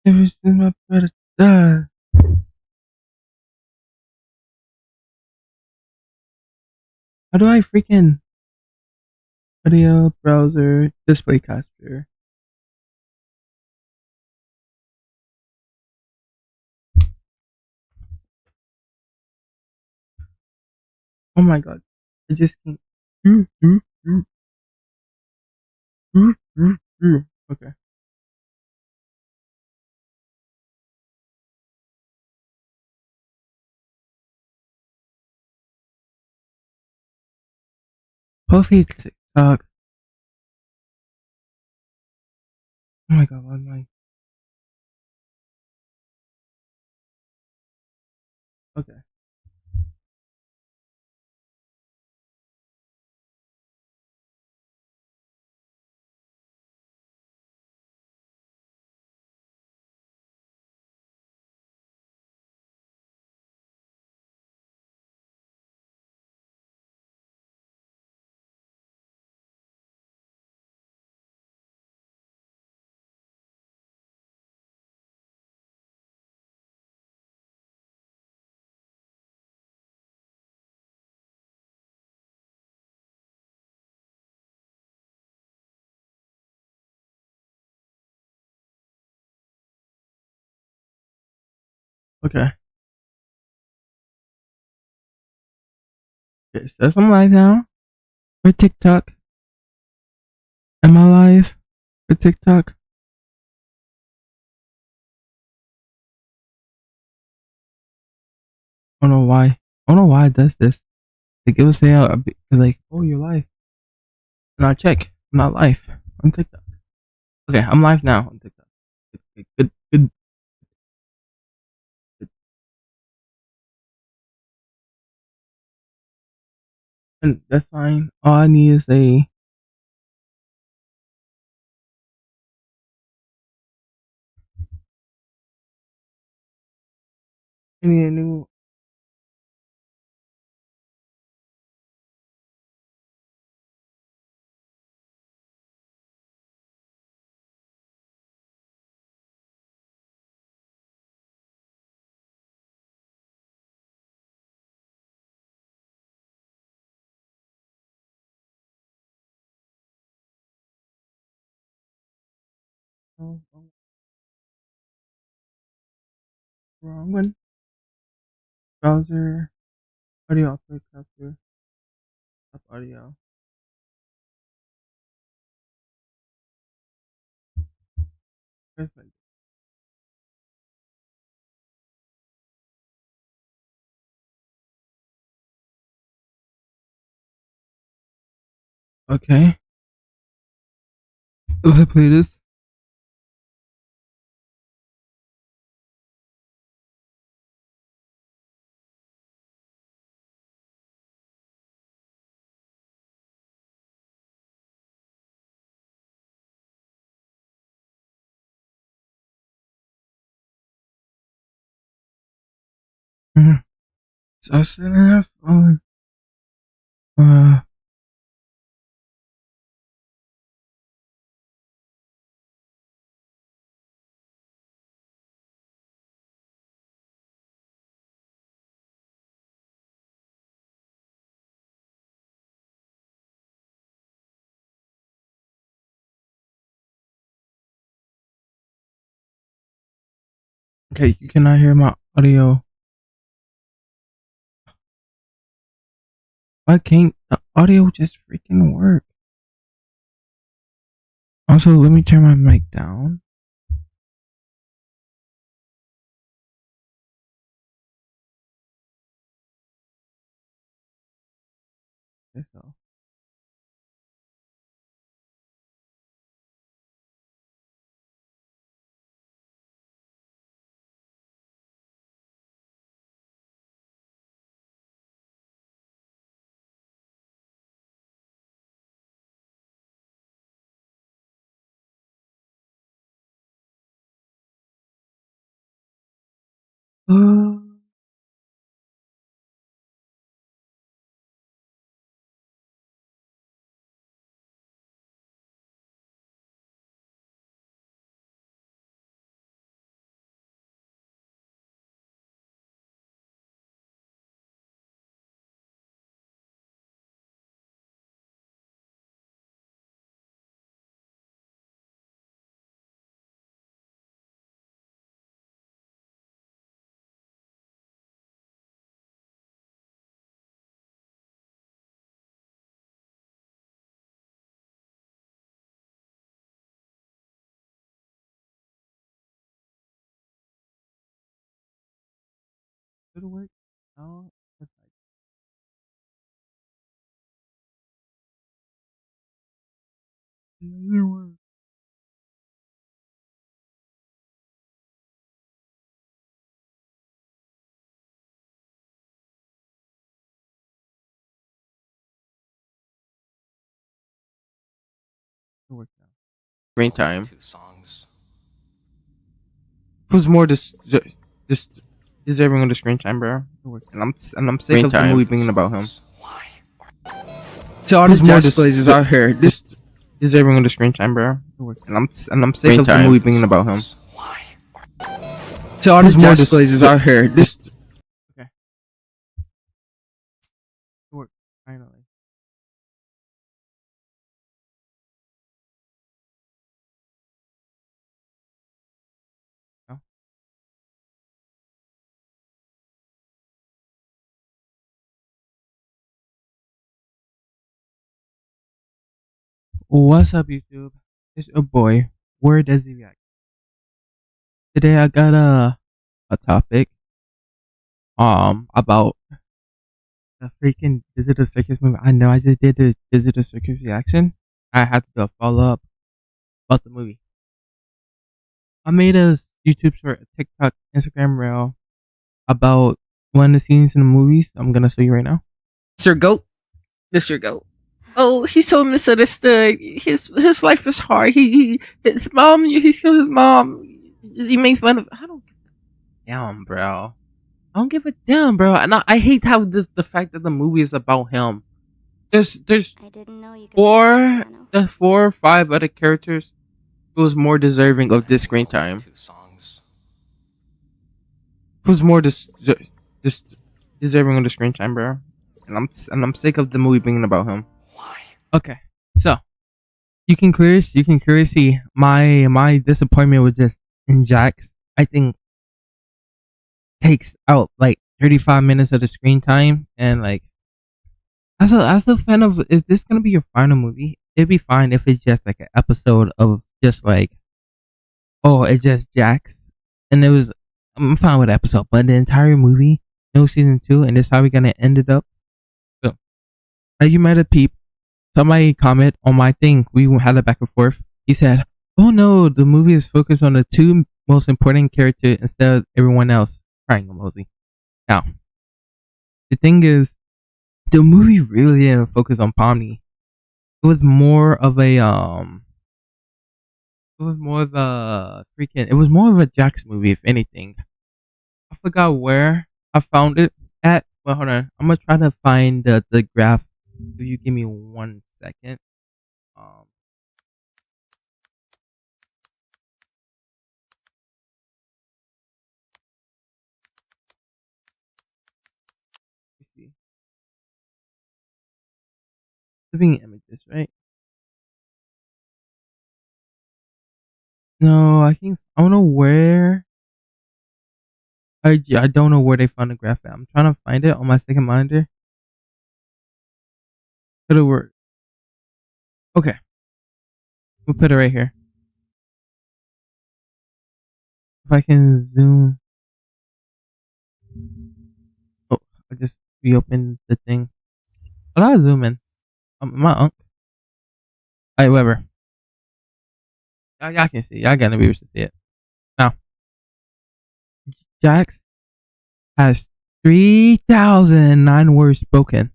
Everything my brother died. How do I freaking audio browser display capture? Oh my god. I just can't. Mm, mm, mm, Okay. Hopefully it's TikTok. Oh my god, what am I? Okay. Okay. Okay, it says I'm live now. For TikTok. Am I live? For TikTok? I don't know why. I don't know why it does this. Like it will say like, oh, you're live. And I check. I'm not live on TikTok. Okay, I'm live now on TikTok. Okay, good. And that's fine. All I need is I need a new. Wrong one. Browser. Audio output capture. Up audio. Perfect. Okay. If I play this. Mhm. So I still have on. Uh. Okay, you cannot hear my audio. Why can't the audio just freaking work? Also, let me turn my mic down. Okay, so. Did it work? No. That's not- It didn't work. It worked now. Screen time. Two songs. Who's more this deserving of the screen time, bro? It worked. And I'm sick Screen of the time. movie being about him. Why? To all the Who's more jazz places out here, this deserving of the screen time, bro. It worked. And I'm sick Screen of the time. movie being about him. Why? To all Who's the more jazz places out here, this Okay. It worked. Finally. No? What's up, YouTube? It's your boy. Where does he react? Today I got a topic about the freaking Visit the Circus movie. I know I just did the Visit the Circus reaction. I have to do a follow up about the movie. I made a YouTube short, a TikTok, Instagram reel about one of the scenes in the movies. I'm gonna show you right now. Mr. Goat. Mr. Goat. Oh, he's so misunderstood. His life is hard. His mom. He killed his mom. He made fun of. I don't. Damn, bro. I don't give a damn, bro. And I hate how the fact that the movie is about him. There's I didn't know you could four, play the 4 or 5 other characters who's more deserving of this screen time. Two songs. Who's more this deserving of the screen time, bro? And I'm sick of the movie being about him. Why? Okay, so you can clearly see my disappointment with just in Jax. I think takes out like 35 minutes of the screen time, and like as a fan of, is this gonna be your final movie? It'd be fine if it's just like an episode of just like, oh, it's just Jax, and it was, I'm fine with the episode, but the entire movie, no season 2, and this is how we're gonna end it up. So, as you might have peeped, somebody comment on my thing. We had a back and forth. He said, "Oh no, the movie is focused on the 2 most important characters instead of everyone else." Crying emoji. Now, the thing is, the movie really didn't focus on Pomni. It was more of a It was more of a freaking. It was more of a Jax movie, if anything. I forgot where I found it at. But hold on, I'm gonna try to find the graph. If you give me 1 second. Um. Let me see. Living images, right? No, I think I don't know where. I don't know where they found the graph at. I'm trying to find it on my second monitor. It'll work. Okay, we'll put it right here. If I can zoom. Oh, I just reopened the thing. But I'll zoom in. My unk. Alright, whatever. Y'all can see. Y'all gotta be able to see it. Now, Jax has 3,009 words spoken.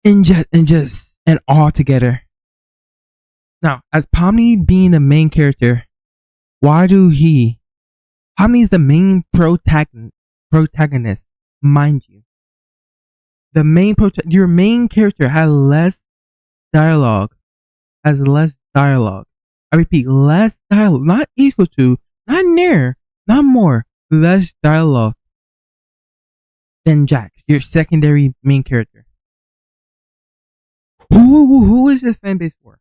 And all together. Now, as Pomni being the main character, why do Pomni is the main protagonist, mind you. Your main character has less dialogue. I repeat, less dialogue. Not equal to, not near, not more, less dialogue than Jax, your secondary main character. Who is this fan base for?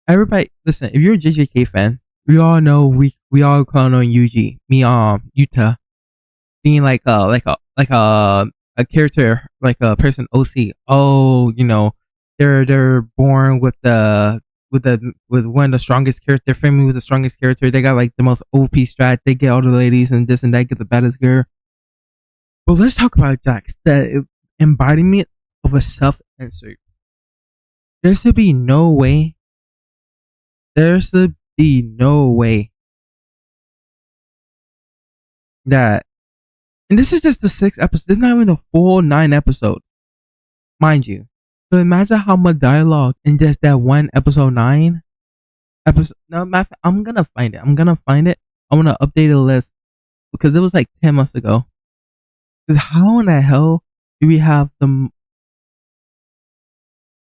Everybody, listen. If you're a JJK fan, we all know we all clown on Yuji, Yuta, being like a character, like a person OC. Oh, you know, they're born with the with one of the strongest character, framing with the strongest character. They got like the most OP strat. They get all the ladies and this and that, get the baddest girl. But let's talk about Jax, the embodiment of a self insert. There should be no way. There should be no way that, and this is just the 6 episodes. This is not even the full 9 episodes, mind you. So imagine how much dialogue in just that one episode 9 episode. No, I'm gonna find it. I'm gonna update the list because it was like 10 months ago. Because how in the hell do we have the?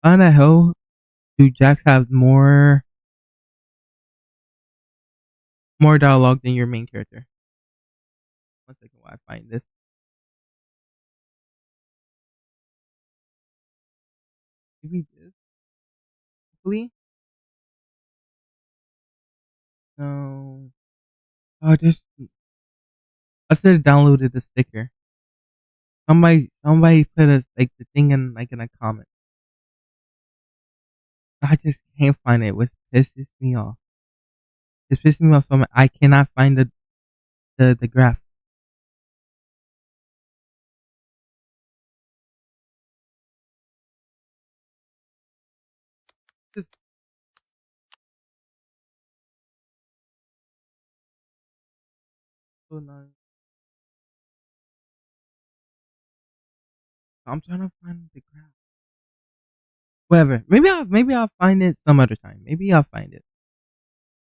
How in the hell do Jax have more dialogue than your main character? One second while I find this. Maybe this. Hopefully. No. Oh, just. I should have downloaded the sticker. Somebody put like the thing in a comment. I just can't find it, which pisses me off. It's pissing me off so much. I cannot find the graph. Just so annoying. I'm trying to find the graph. Whatever. Maybe I'll find it some other time. Maybe I'll find it.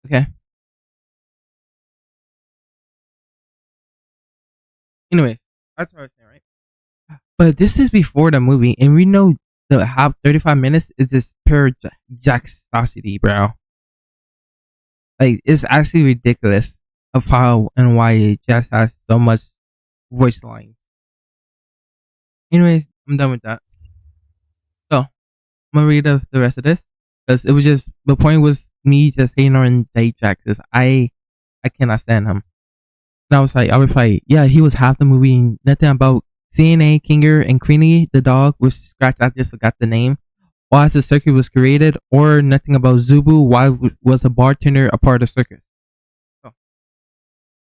Okay. Anyways, that's what I was saying, right? But this is before the movie, and we know the half 35 minutes is this pure Jaxosity, bro. Like, it's actually ridiculous of how and why Jax has so much voice line. Anyways, I'm done with that. So, I'm gonna read the rest of this because it was just the point was me just hating on Jax. I cannot stand him. And I was like, yeah, he was half the movie. Nothing about CNA, Kinger, and Queenie, the dog, was scratched. I just forgot the name. Why the circus was created, or nothing about Zubu. Why was a bartender a part of the circus? Oh.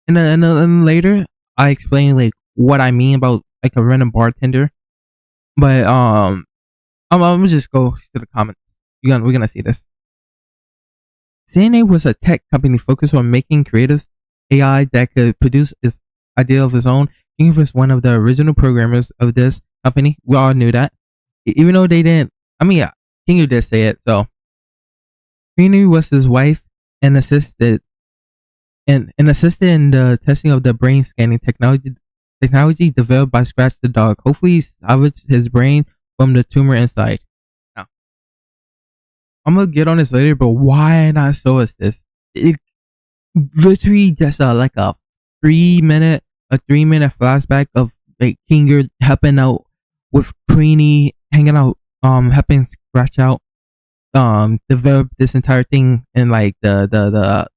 And then later, I explain like what I mean about like a random bartender. But I'm gonna just go to the comments. We're gonna see this. CNA was a tech company focused on making creative AI that could produce its idea of its own. King was one of the original programmers of this company. We all knew that, even though they didn't. I mean, yeah, King did say it. So, Queenie was his wife and assisted in the testing of the brain scanning technology developed by Scratch the dog. Hopefully, he salvaged his brain from the tumor inside. Now, I'm gonna get on this later, but why not show us this? It literally just like a 3-minute flashback of like Kinger helping out with Queenie, hanging out, helping Scratch out, develop this entire thing, and like the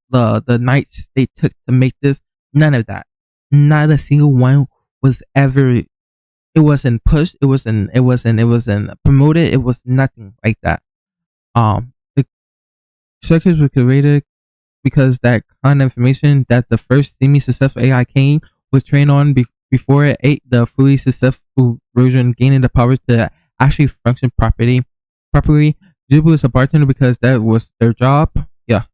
nights they took to make this. None of that. Not a single one was ever. It wasn't pushed. It wasn't promoted. It was nothing like that. The circuits were created because that kind of information that the first semi-successful AI King was trained on before it ate the fully successful version, gaining the power to actually function properly. Zubu was a bartender because that was their job. Yeah,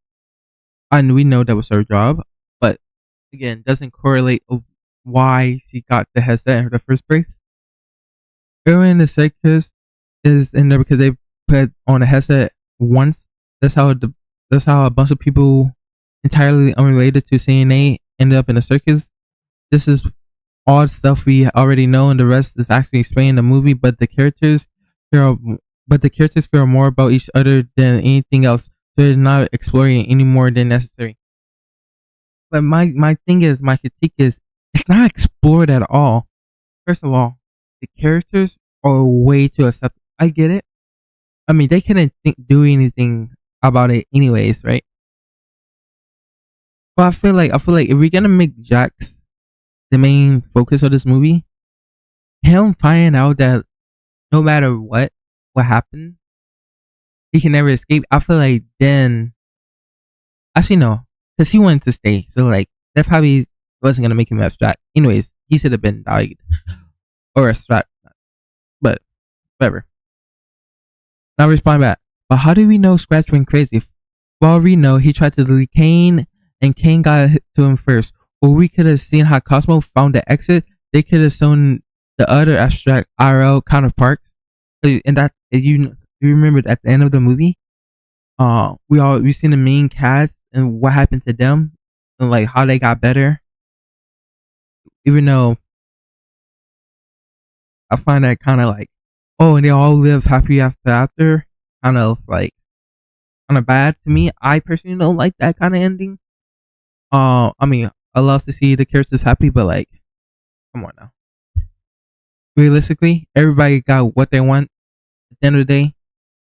and we know that was her job, but again, doesn't correlate of why she got the headset in the first place. Early in the circus is in there because they put on a headset once. That's how a bunch of people entirely unrelated to CNA ended up in a circus. This is all stuff we already know, and the rest is actually explained in the movie. But the characters care more about each other than anything else. So they're not exploring any more than necessary. But my critique is, it's not explored at all. First of all, the characters are way too acceptable. I get it. I mean, they couldn't do anything about it anyways, right? But I feel like if we're gonna make Jax the main focus of this movie, him finding out that no matter what happened, he can never escape. I feel like then, actually no, because he wanted to stay. So like that probably wasn't gonna make him abstract. Anyways, he should have been died or abstract, but whatever. Now respond back. But how do we know Scratch went crazy? Well, we know he tried to delete Kane, and Kane got to him first. Or we could have seen how Cosmo found the exit. They could have shown the other abstract IRL counterparts. And that you remember at the end of the movie, we seen the main cast and what happened to them and like how they got better. Even though I find that kind of like, oh, and they all live happy after, kind of like kind of bad to me. I personally don't like that kind of ending. I mean, I love to see the characters happy, but like, come on now. Realistically, everybody got what they want at the end of the day.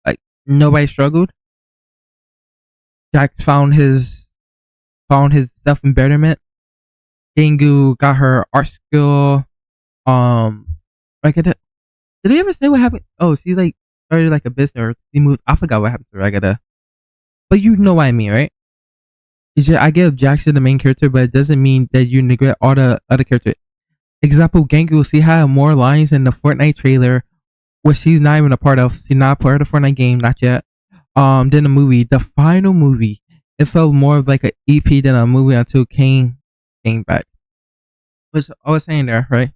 Like, nobody struggled. Jax found his self embetterment. Gangu got her art skill. Like, did they ever say what happened? Oh, she like started like a business, or she moved. I forgot what happened to Ragada. But you know what I mean, right? It's just, I give Jackson the main character, but it doesn't mean that you neglect all the other characters. Example, Gangu, she had more lines in the Fortnite trailer, which she's not even a part of. She's not part of the Fortnite game, not yet. Than the movie. The final movie, it felt more of like an EP than a movie until Kane came back. Which I was saying there, right?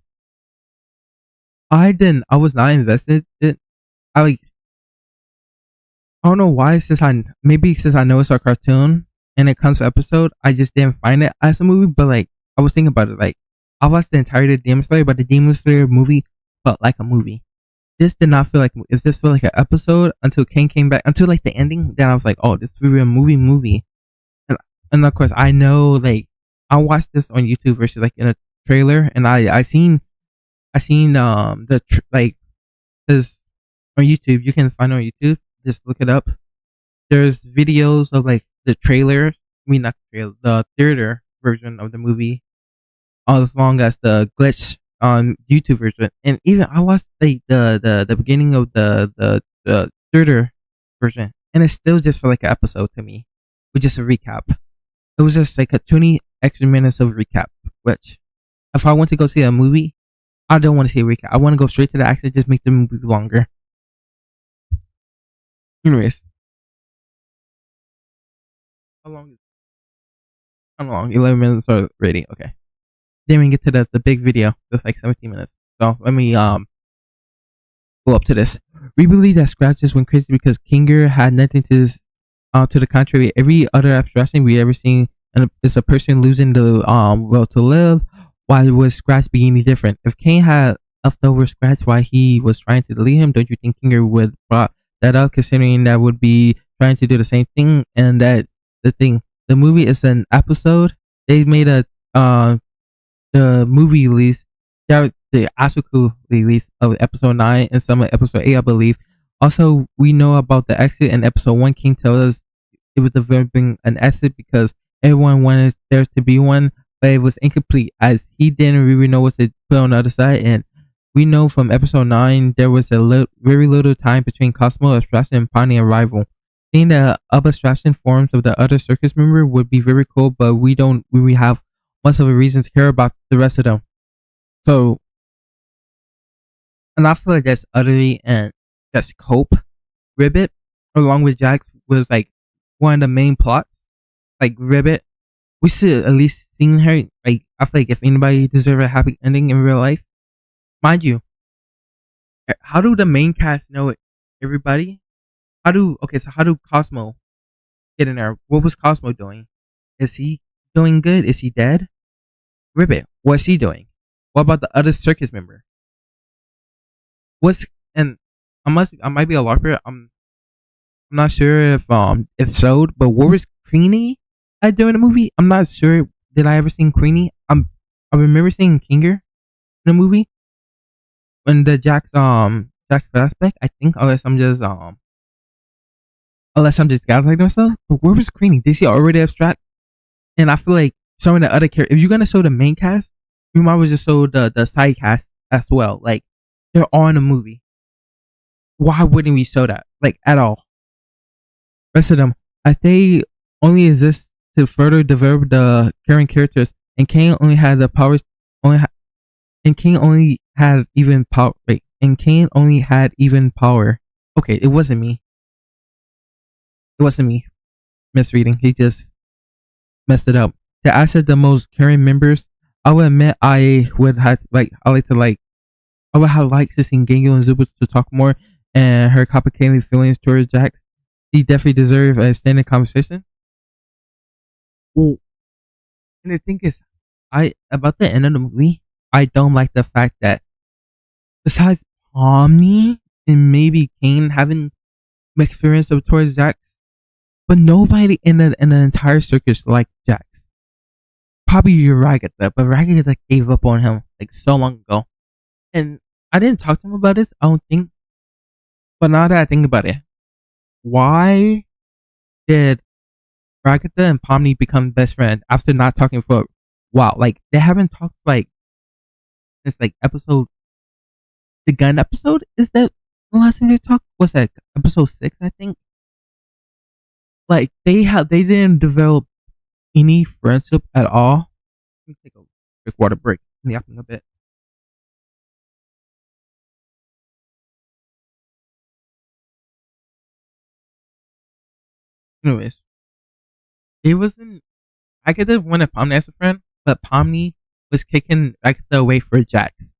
I was not invested. I don't know why, since I know it's a cartoon and it comes to episode, I just didn't find it as a movie. But like, I was thinking about it, like, I watched the entirety of Demon Slayer, but the Demon Slayer movie felt like a movie. This did not feel like, it just felt like an episode until Kane came back, until like the ending. Then I was like, oh, this is really a movie. And of course, I know, like, I watched this on YouTube versus like in a trailer, and I seen because on YouTube, you can find it on YouTube, just look it up. There's videos of like the trailer, not the trailer, the theater version of the movie, as long as the glitch on YouTube version. And even I watched like the beginning of the theater version, and it still just felt like an episode to me, with just a recap. It was just like a 20 extra minutes of recap, which if I want to go see a movie, I don't want to see a recap. I want to go straight to the action, just make the movie longer. Anyways, how long? 11 minutes already. Okay. Then we get to the big video. That's like 17 minutes. So let me go up to this. We believe that Scratches went crazy because Kinger had nothing to the contrary. Every other abstraction we ever seen is a person losing the will to live, while with Scratch being any different. If Kane had leftover Scratch while he was trying to delete him, don't you think Kinger would brought that up, considering that would be trying to do the same thing? And that the movie is an episode. They made the movie release, that was the Asuku release of episode 9 and some of episode 8, I believe. Also, we know about the exit in episode 1. King tells us it was developing an exit because everyone wanted there to be one, but it was incomplete as he didn't really know what to put on the other side. And we know from episode 9 there was very little time between Cosmo Abstraction and Ponny arrival. Seeing the abstraction forms of the other circus member would be very cool, but we don't really have much of a reason to care about the rest of them. So, and I feel like that's utterly and that's Cope Ribbit along with Jax was like one of the main plots. Like Ribbit, we should at least seen her. Like, I feel like if anybody deserves a happy ending in real life, mind you, how do the main cast know it? Everybody? How do Cosmo get in there? What was Cosmo doing? Is he doing good? Is he dead? Ribbit, what's he doing? What about the other circus member? I might be a LARPer. I'm not sure if so, but what was Creanie during the movie? I'm not sure. Did I ever see Creanie? I remember seeing Kinger in the movie when the Jax flashback. I think unless I'm just gaslighting myself. But where was Creanie? Did he already abstract? And I feel like showing the other characters. If you're gonna show the main cast, you might as well just show the side cast as well. Like, they're all in the movie. Why wouldn't we show that? Like, at all? rest of them, as they only exist to further develop the current characters, and Kane only had the powers, and King only had even power. Wait, and Kane only had even power. Okay, it wasn't me. It wasn't me misreading. He just messed it up. To access the most current members, I would admit I would have I would have liked to see Gengo and Zubu to talk more and her complicated feelings towards Jax. He definitely deserves a standing conversation. Well, and the thing is, about the end of the movie, I don't like the fact that besides Omni and maybe Kane having experience of towards Jax, but nobody in the entire circus liked Jax. Probably Ragatha, but Ragatha gave up on him like so long ago. And I didn't talk to him about this, I don't think. But now that I think about it, why did Ragatha and Pomni become best friends after not talking for a while? Like they haven't talked like since like the gun episode. Is that the last time they talked? Was that episode 6? I think. Like they didn't develop any friendship at all. Let me take a quick water break. I'm yapping a bit. Anyways, it wasn't. I could have wanted Pomni as a friend, but Pomni was kicking Ragatha away for Jax.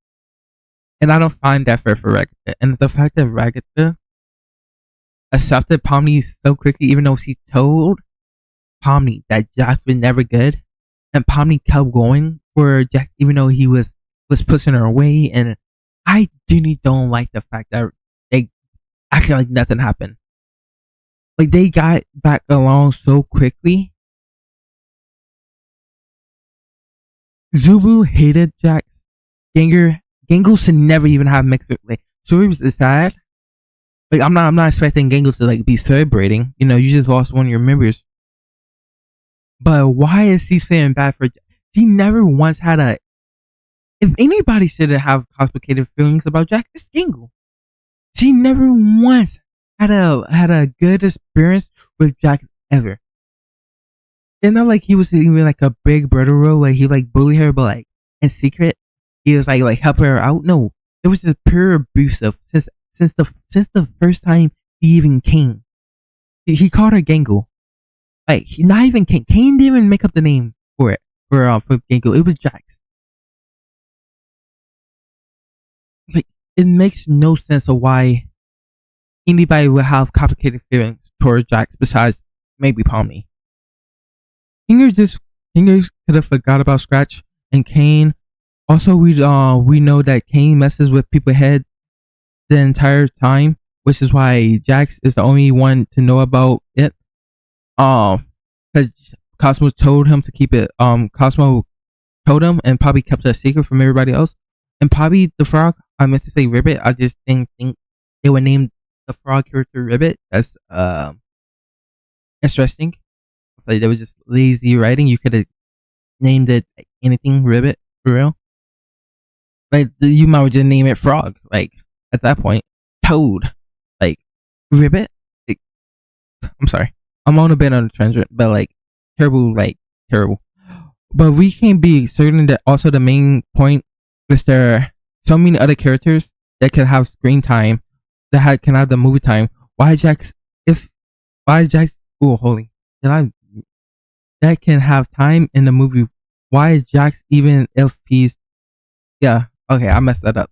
And I don't find that fair for Ragatha. And the fact that Ragatha accepted Pomni so quickly, even though she told Pomni that Jax was never good, and Pomni kept going for Jax, even though he was pushing her away. And I really don't like the fact that they acted like nothing happened. Like they got back along so quickly. Zubu hated Jax. Gengo should never even have mixed with like Suri was sad. Like I'm not expecting Gengo to like be celebrating. You know, you just lost one of your members. But why is he feeling bad for Jax? He never once had a. If anybody should have complicated feelings about Jax, it's Gengo. She never once had a good experience with Jax ever. It's not like he was even like a big brother role, like he like bullied her, but like in secret, he was like helping her out. No, it was just pure abusive since the first time he even came. He called her Gengo. Like not even Kane. Kane didn't even make up the name for it for Gengo. It was Jax. Like it makes no sense of why anybody would have complicated feelings towards Jax besides maybe Pomni. Fingers could have forgot about Scratch and Kane. Also, we know that Kane messes with people's head the entire time, which is why Jax is the only one to know about it. Because Cosmo told him to keep it. Cosmo told him and probably kept it a secret from everybody else. And probably the frog. I meant to say Ribbit. I just didn't think they would name the frog character Ribbit. That's interesting. Like there was just lazy writing. You could have named it anything Ribbit for real. Like you might just name it Frog. Like at that point, Toad. Like Ribbit. Like, I'm sorry, I'm on a bit on a tangent, but like terrible. But we can be certain that also the main point is there are so many other characters that can have screen time that can have the movie time. Why Jax? Oh holy! That can have time in the movie. Why is Jax even if he's okay, I messed that up.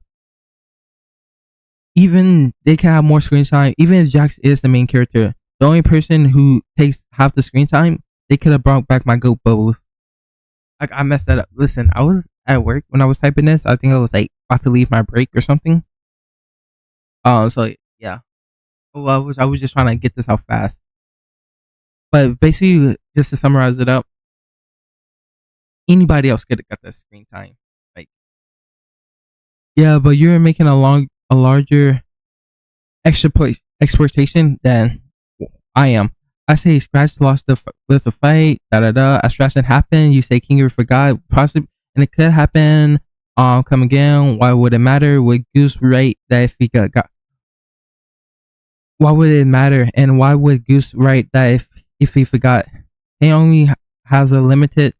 Even they can have more screen time, even if Jax is the main character. The only person who takes half the screen time, they could have brought back my goat Bubbles. Like I messed that up. Listen, I was at work when I was typing this. I think I was like about to leave my break or something. So yeah. Well, I was just trying to get this out fast. But basically, just to summarize it up, anybody else could have got that screen time. Like, yeah, but you're making a larger exploitation than I am. I say Scratch lost the fight. As Scratch happened, you say King forgot, possibly, and it could happen. Come again. Why would it matter? Would Goose write that if he got? why would it matter? And why would Goose write that if he forgot? He only has a limited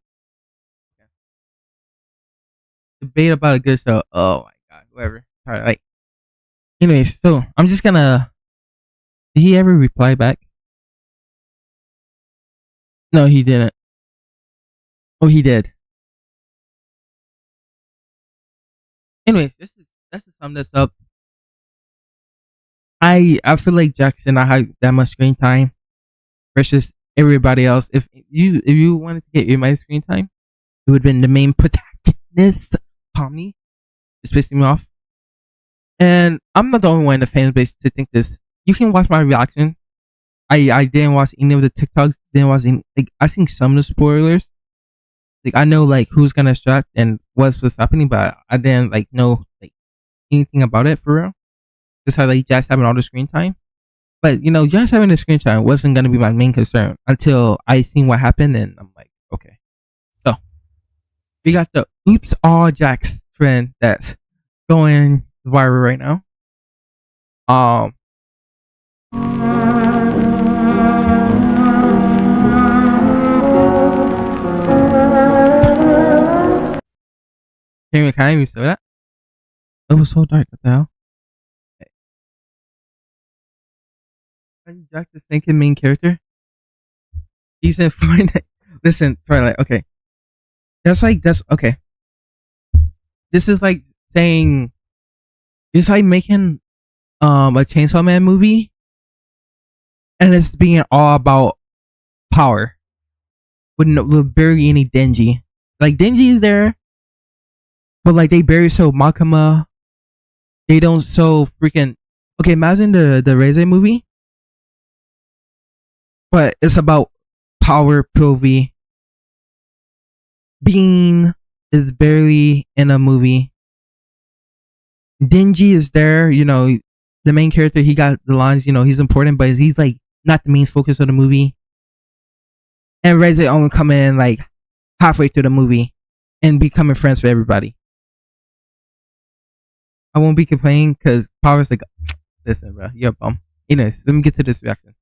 debate about a good show. Oh my god, whoever. All right, like, anyways, so I'm just gonna. Did he ever reply back? No, he didn't. Oh, he did. Anyways, that's to sum this up. I feel like Jackson I had that much screen time versus everybody else. If you wanted to get your my screen time, it would have been the main protagonist, Pomni. It's pissing me off. And I'm not the only one in the fan base to think this. You can watch my reaction. I didn't watch any of the TikToks. Didn't watch any, like I seen some of the spoilers. Like I know like who's gonna extract and what's happening, but I didn't like know like anything about it for real. Just how like Jax having all the screen time. But you know, Jax having the screen time wasn't gonna be my main concern until I seen what happened, and I'm like, okay. So we got the "Oops All Jax" trend that's going viral right now. Um, can I even say that? It was so dark. What the hell? Jack the thinking main character. He's in Fortnite. Listen, Twilight. Okay, that's okay. This is like saying it's like making a Chainsaw Man movie, and it's being all about power with barely any Denji. Like Denji is there, but like they bury so Makima. They don't so freaking. Okay, imagine the Reze movie, but it's about power POV. Bean is barely in a movie. Denji is there, you know, the main character. He got the lines, you know, he's important, but he's like not the main focus of the movie. And Reze only coming in like halfway through the movie and becoming friends with everybody. I won't be complaining because Power's like, listen, bro, you're a bum. Anyways, let me get to this reaction.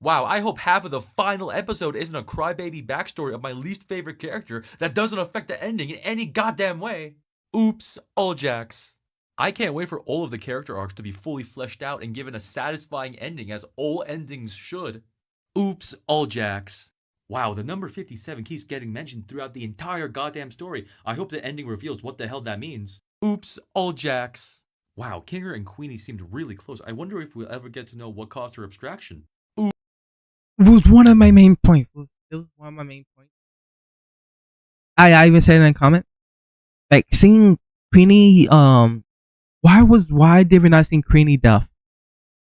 Wow, I hope half of the final episode isn't a crybaby backstory of my least favorite character that doesn't affect the ending in any goddamn way. Oops, all Jax. I can't wait for all of the character arcs to be fully fleshed out and given a satisfying ending as all endings should. Oops, all Jax. Wow, the number 57 keeps getting mentioned throughout the entire goddamn story. I hope the ending reveals what the hell that means. Oops, all Jax. Wow, Kinger and Queenie seemed really close. I wonder if we'll ever get to know what caused her abstraction. It was one of my main points. It was one of my main points. I even said it in a comment. Like seeing Queenie, why did we not see Queenie death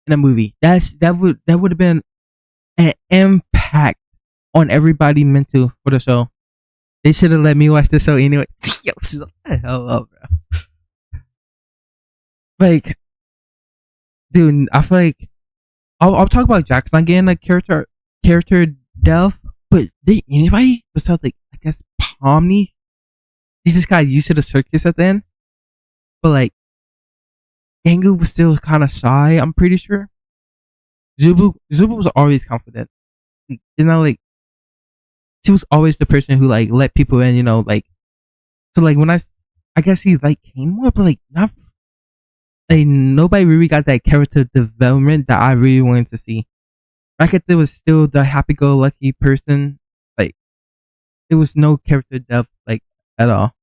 in a movie? That would have been an impact on everybody mental for the show. They should have let me watch the show anyway. Yo, shut the hell up, bro. Like, dude, I feel like I'll talk about Jax not getting like character death, but did anybody besides like I guess Pomni? He just got used to the circus at the end, but like Angu was still kind of shy. I'm pretty sure. Zubu was always confident. Like, you know, like she was always the person who like let people in. You know, like so like when I guess he like came more, but like not. Like nobody really got that character development that I really wanted to see. Racket was still the happy-go-lucky person. Like it was no character depth like at all.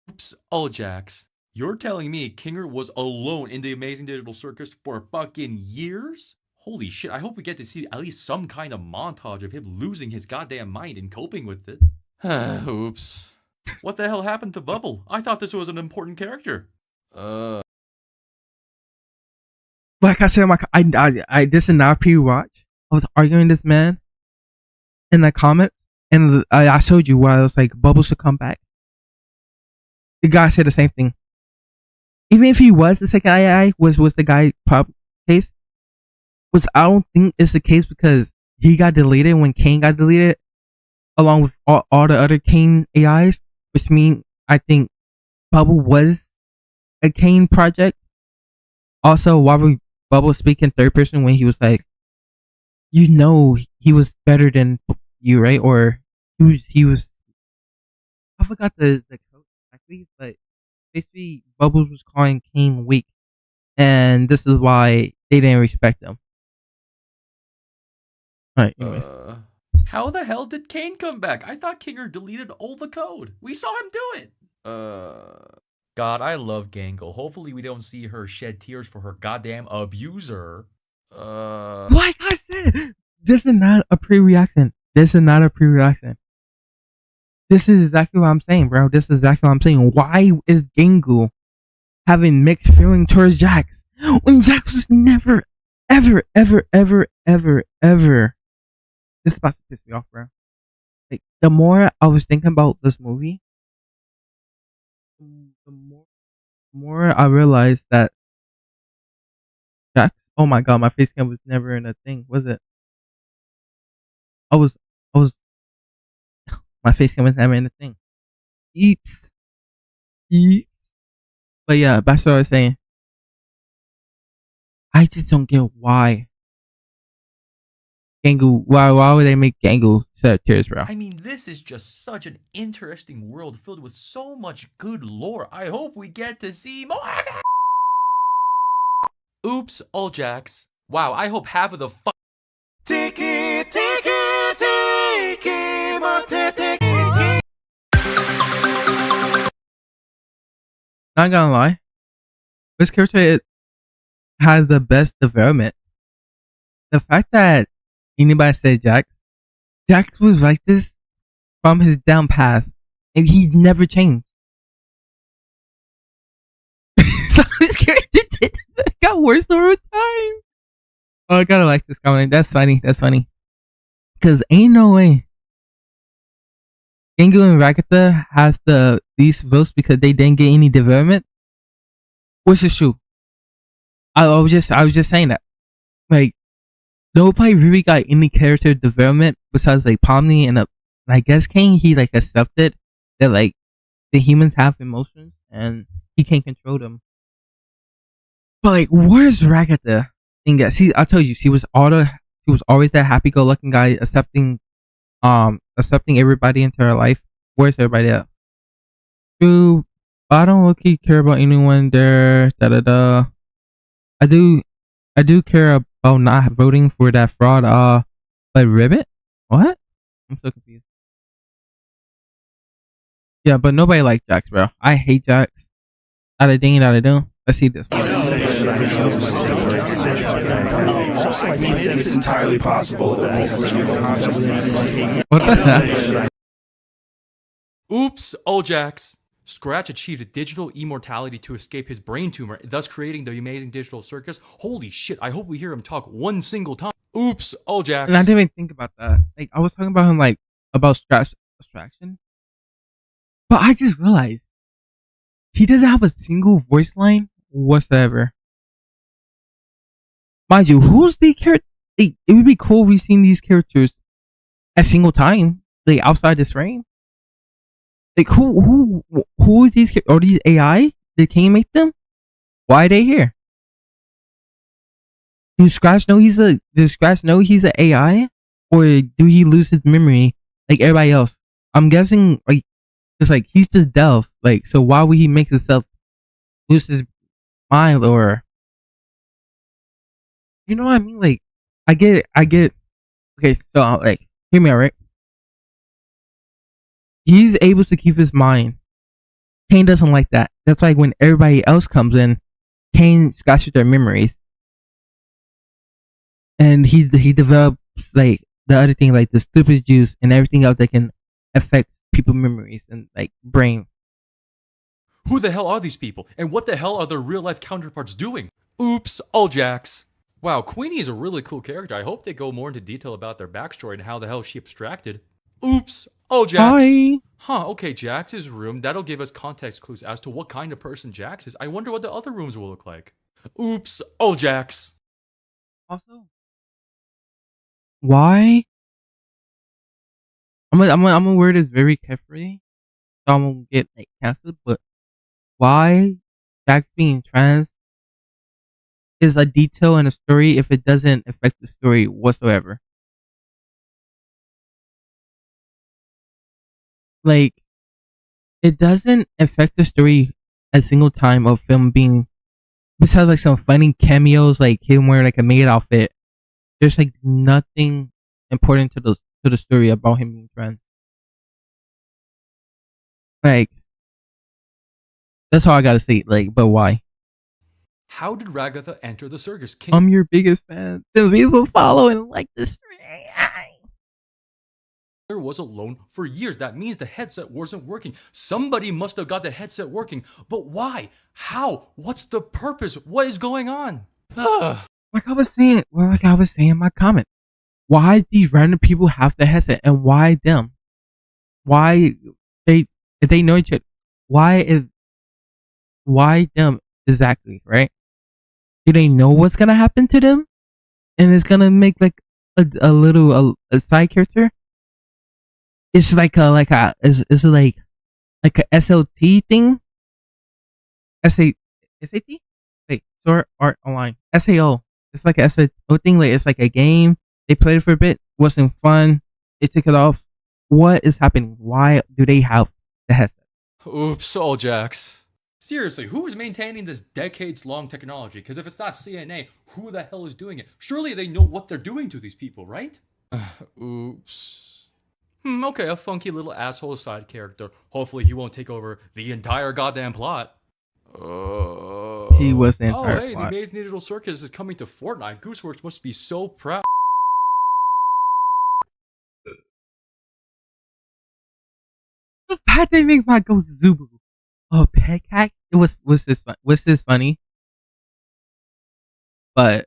Oops, all Jax. You're telling me Kinger was alone in the Amazing Digital Circus for fucking years? Holy shit, I hope we get to see at least some kind of montage of him losing his goddamn mind and coping with it. Oops. What the hell happened to Bubble? I thought this was an important character. Like I said, I this is not pre-watch. I was arguing this man in the comments, and I showed you where I was like, Bubble should come back. The guy said the same thing. Even if he was the second II, was the guy case? I don't think it's the case because he got deleted when Kane got deleted, along with all the other Kane AIs, which means I think Bubble was a Kane project. Also, Bubble speak in third person when he was like, you know, he was better than you, right? Or he was. I forgot the code exactly, but basically Bubbles was calling Kane weak, and this is why they didn't respect him. All right, anyways. How the hell did Kane come back? I thought Kinger deleted all the code. We saw him do it. God, I love Gangle. Hopefully we don't see her shed tears for her goddamn abuser. Like I said, this is not a pre-reaction. This is not a pre-reaction. This is exactly what I'm saying, bro. This is exactly what I'm saying. Why is Gangle having mixed feeling towards Jax when Jax was never, ever, ever, ever, ever, ever? This is about to piss me off, bro. Like, the more I was thinking about this movie, the more I realized that Jax. Oh my god, my face cam was never in a thing, was it? I was. My face cam was never in a thing. Eeps. But yeah, that's what I was saying. I just don't get why. Gangle, why would they make Gangle shed tears, bro? I mean, this is just such an interesting world filled with so much good lore. I hope we get to see more of it. Oops, all Jax. Wow, I hope half of the Not gonna lie, this character has the best development. The fact that anybody said Jax was like this from his down past, and he never changed. So this character got worse over time. Oh, I gotta like this comment. That's funny. Cause ain't no way Gangle and Ragatha has the least votes because they didn't get any development. Which is true. I was just saying that. Like, nobody really got any character development besides like Pomni and I guess Kane. He like accepted that like the humans have emotions and he can't control them. But like, where's Ragatha? See, I told you, she was always that happy-go-lucky guy, accepting everybody into her life. Where's everybody at? Dude, I don't look-y care about anyone there. I do care about not voting for that fraud. Like Ribbit? What? I'm so confused. Yeah, but nobody likes Jax, bro. I hate Jax. That I do. Let's see this. It's entirely possible that What the heck? Oops, all Jax. Scratch achieved digital immortality to escape his brain tumor, thus creating the amazing digital circus. Holy shit, I hope we hear him talk one single time. Oops, all Jax. And I didn't even think about that. Like, I was talking about him, like, about Scratch abstraction. But I just realized he doesn't have a single voice line whatsoever. Mind you, who's the character? It would be cool if we seen these characters a single time, like, outside this frame. Like, who is these? Are these AI? Did Kane make them? Why are they here? Does Scratch know he's an AI, or do he lose his memory like everybody else? I'm guessing like it's like he's just Delph. Like, so why would he make himself lose his mind, or you know what I mean? Like, I get it. Okay, so like, hear me out, right? He's able to keep his mind. Kane doesn't like that. That's why when everybody else comes in, Kane scratches their memories. And he develops like the other thing, like the stupid juice and everything else that can affect people's memories and like brain. Who the hell are these people? And what the hell are their real life counterparts doing? Oops, all Jax. Wow, Queenie is a really cool character. I hope they go more into detail about their backstory and how the hell she abstracted. Oops, all Jax. Hi. Huh, okay, Jax's room. That'll give us context clues as to what kind of person Jax is. I wonder what the other rooms will look like. Oops, all Jax. Also, why? I'm gonna wear this very carefully, so I'm gonna get like canceled. But why Jax being trans is a detail in a story if it doesn't affect the story whatsoever. Like, it doesn't affect the story a single time of film being, besides like some funny cameos, like him wearing like a maid outfit. There's like nothing important to the story about him being trans. Like, that's all I gotta say. Like, but why? How did Ragatha enter the circus? King I'm your biggest fan. The people follow and like this. was alone for years. That means the headset wasn't working. Somebody must have got the headset working. But why? How? What's the purpose? What is going on? Ugh. Like I was saying in my comment, why these random people have the headset and why them? Why if they know each other? Why them exactly, right? Do they know what's gonna happen to them? And it's gonna make like a little side character? It's like a is it like a SLT thing? SAT? Wait, Sword Art Online. SAO. It's like a SAO thing, like it's like a game. They played it for a bit, wasn't fun. They took it off. What is happening? Why do they have the headset? Oops, all jacks. Seriously, who is maintaining this decades-long technology? Because if it's not CNA, who the hell is doing it? Surely they know what they're doing to these people, right? Oops. Okay, a funky little asshole side character. Hopefully he won't take over the entire goddamn plot. He was the entire hey, plot. the Amazing Digital Circus is coming to Fortnite. Gooseworks must be so proud. How'd they make my ghost Zubu? Oh, pet cat? It was this funny? But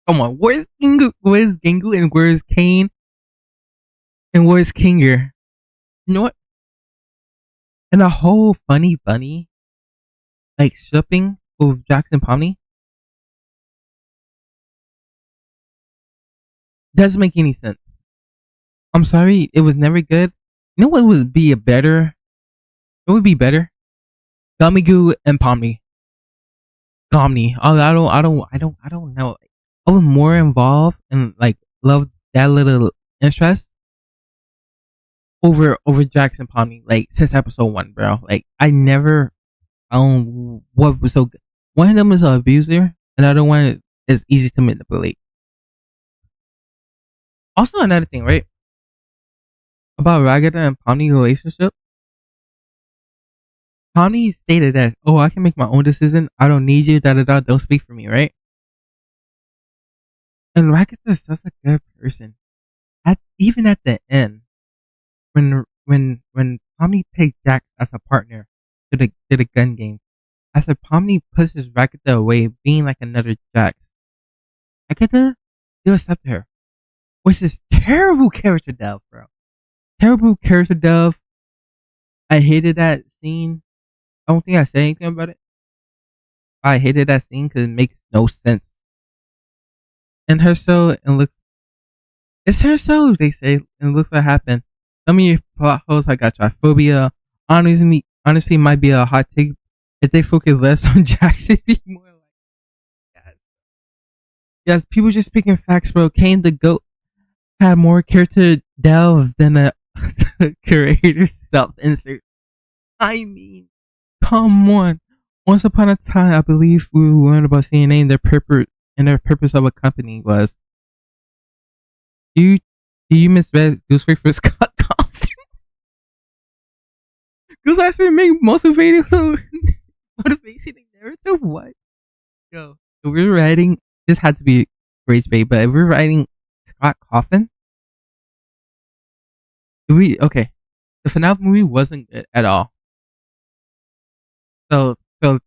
come on, where's Gingu? Where's Gingu and where's Kane? And where's Kinger? You know what? And a whole funny bunny, like shipping with Jackson Pomni, doesn't make any sense. I'm sorry, it was never good. You know what would be better? It would be better. Gummy Goo and Pomni. Gomni. Oh, I don't know. I was more involved and like love that little interest over Jackson Pomni, like since episode 1, bro. Like I never what was so good. One of them is an abuser, and the other one is easy to manipulate. Also, another thing, right? About Ragatha and Pomni's relationship. Pomni stated that, oh, I can make my own decision. I don't need you, don't speak for me, right? And Ragatha is such a good person. Even at the end, when Pomni picked Jack as a partner to the gun game, I said Pomni pushes Ragatha away, being like another Jax. Ragatha still accepted her, which is terrible character dev, bro. Terrible character dev. I hated that scene. I don't think I said anything about it. I hated that scene because it makes no sense. And her soul, and look, it's her soul, they say, and looks what happened. Some of your plot holes, I got triphobia. Honestly, might be a hot take if they focus less on Jackson. Be more like that. Yes, people just picking facts, bro. Kane the Goat had more character delve than a curator self-insert. I mean, come on. Once upon a time, I believe we learned about CNA and their purpose of a company was. Do you misread Goosewick for Scott Compton? Goose actually make motivating motivation and narrative. What? Yo, if we're writing, this had to be Rage Bait, but if we're writing Scott Coffin, the FNAF movie wasn't good at all. So the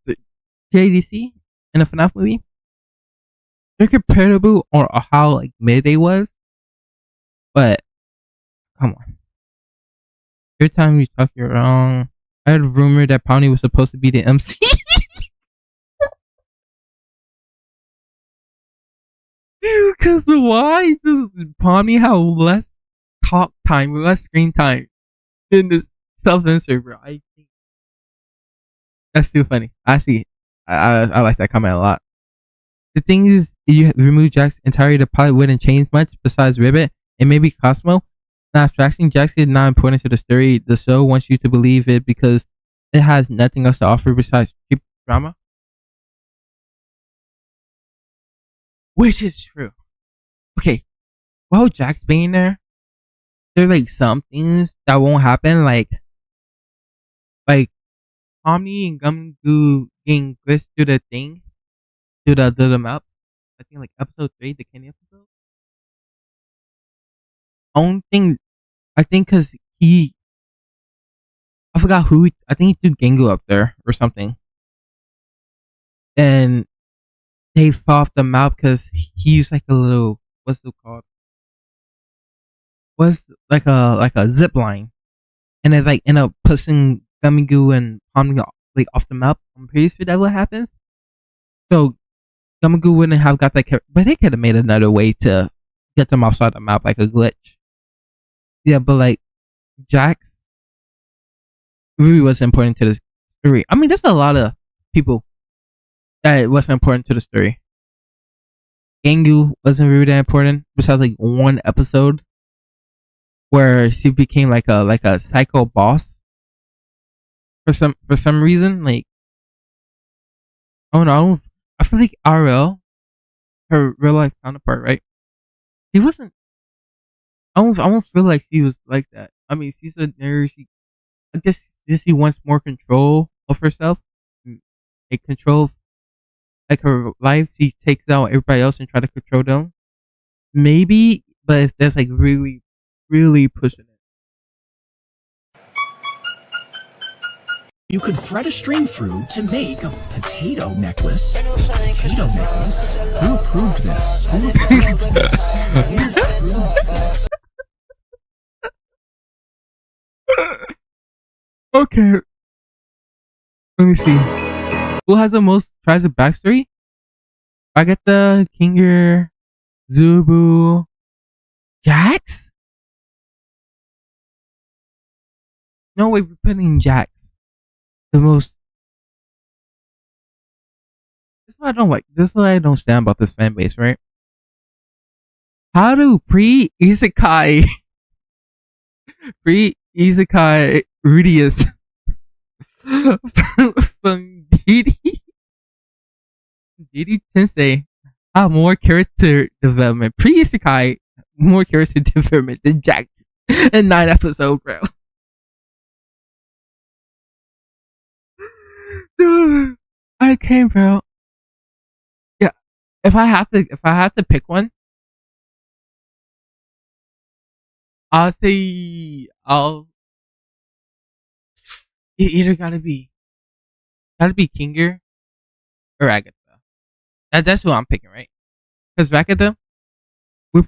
JDC and the FNAF movie, they're comparable on how like Mayday was, but come on. Every time you talk, you're wrong. I heard a rumor that Pomni was supposed to be the MC. Dude, cause why does Pomni have less talk time, less screen time than the self-insert, bro? I think that's too funny. Actually, I like that comment a lot. The thing is, you remove Jax entirely, the pilot wouldn't change much besides Ribbit and maybe Cosmo. Now, abstracting Jax is not important to the story. The show wants you to believe it because it has nothing else to offer besides cheap drama. Which is true. Okay, while Jax being there, there's like some things that won't happen, like Omni and Gumgoo getting glitched to the thing, to the map. I think like episode 3, the Kenny episode. Only thing, I think because I forgot who, I think he threw Gengu up there or something. And they fell off the map because he used like a little, what's it called? Was like a zip line. And it like ended up pushing Gumgoo and Omni like off the map. I'm pretty sure that's what happened. So Gumgoo wouldn't have got that character, but they could have made another way to get them outside the map, like a glitch. Yeah, but like Jax really wasn't important to the story. I mean, there's a lot of people that it wasn't important to the story. Gengu wasn't really that important, besides like one episode where she became like a psycho boss for some reason. Like, oh no, I feel like RL, her real life counterpart, right? She wasn't. I don't feel like she was like that. I mean, she's a nerd. I guess she wants more control of herself, like control of, like her life. She takes out everybody else and try to control them. Maybe, but if that's like really, really pushing it. You could thread a string through to make a potato necklace. Potato necklace? Who approved this? Who approved this? Who approved this? Okay. Let me see. Who has the most tragic backstory? Agatha, Kinger, Zubu, Jax? No way we're putting Jax. The most. This is what I don't like. This is what I don't stand about this fan base, right? How do pre-isekai Rudius from Didi Tensei have more character development. Pre-isekai more character development than Jax in 9 episodes, bro. Dude, I can't, bro. Yeah, if I have to pick one, I'll say it either gotta be Kinger or Agatha. That's who I'm picking, right? Because Agatha, we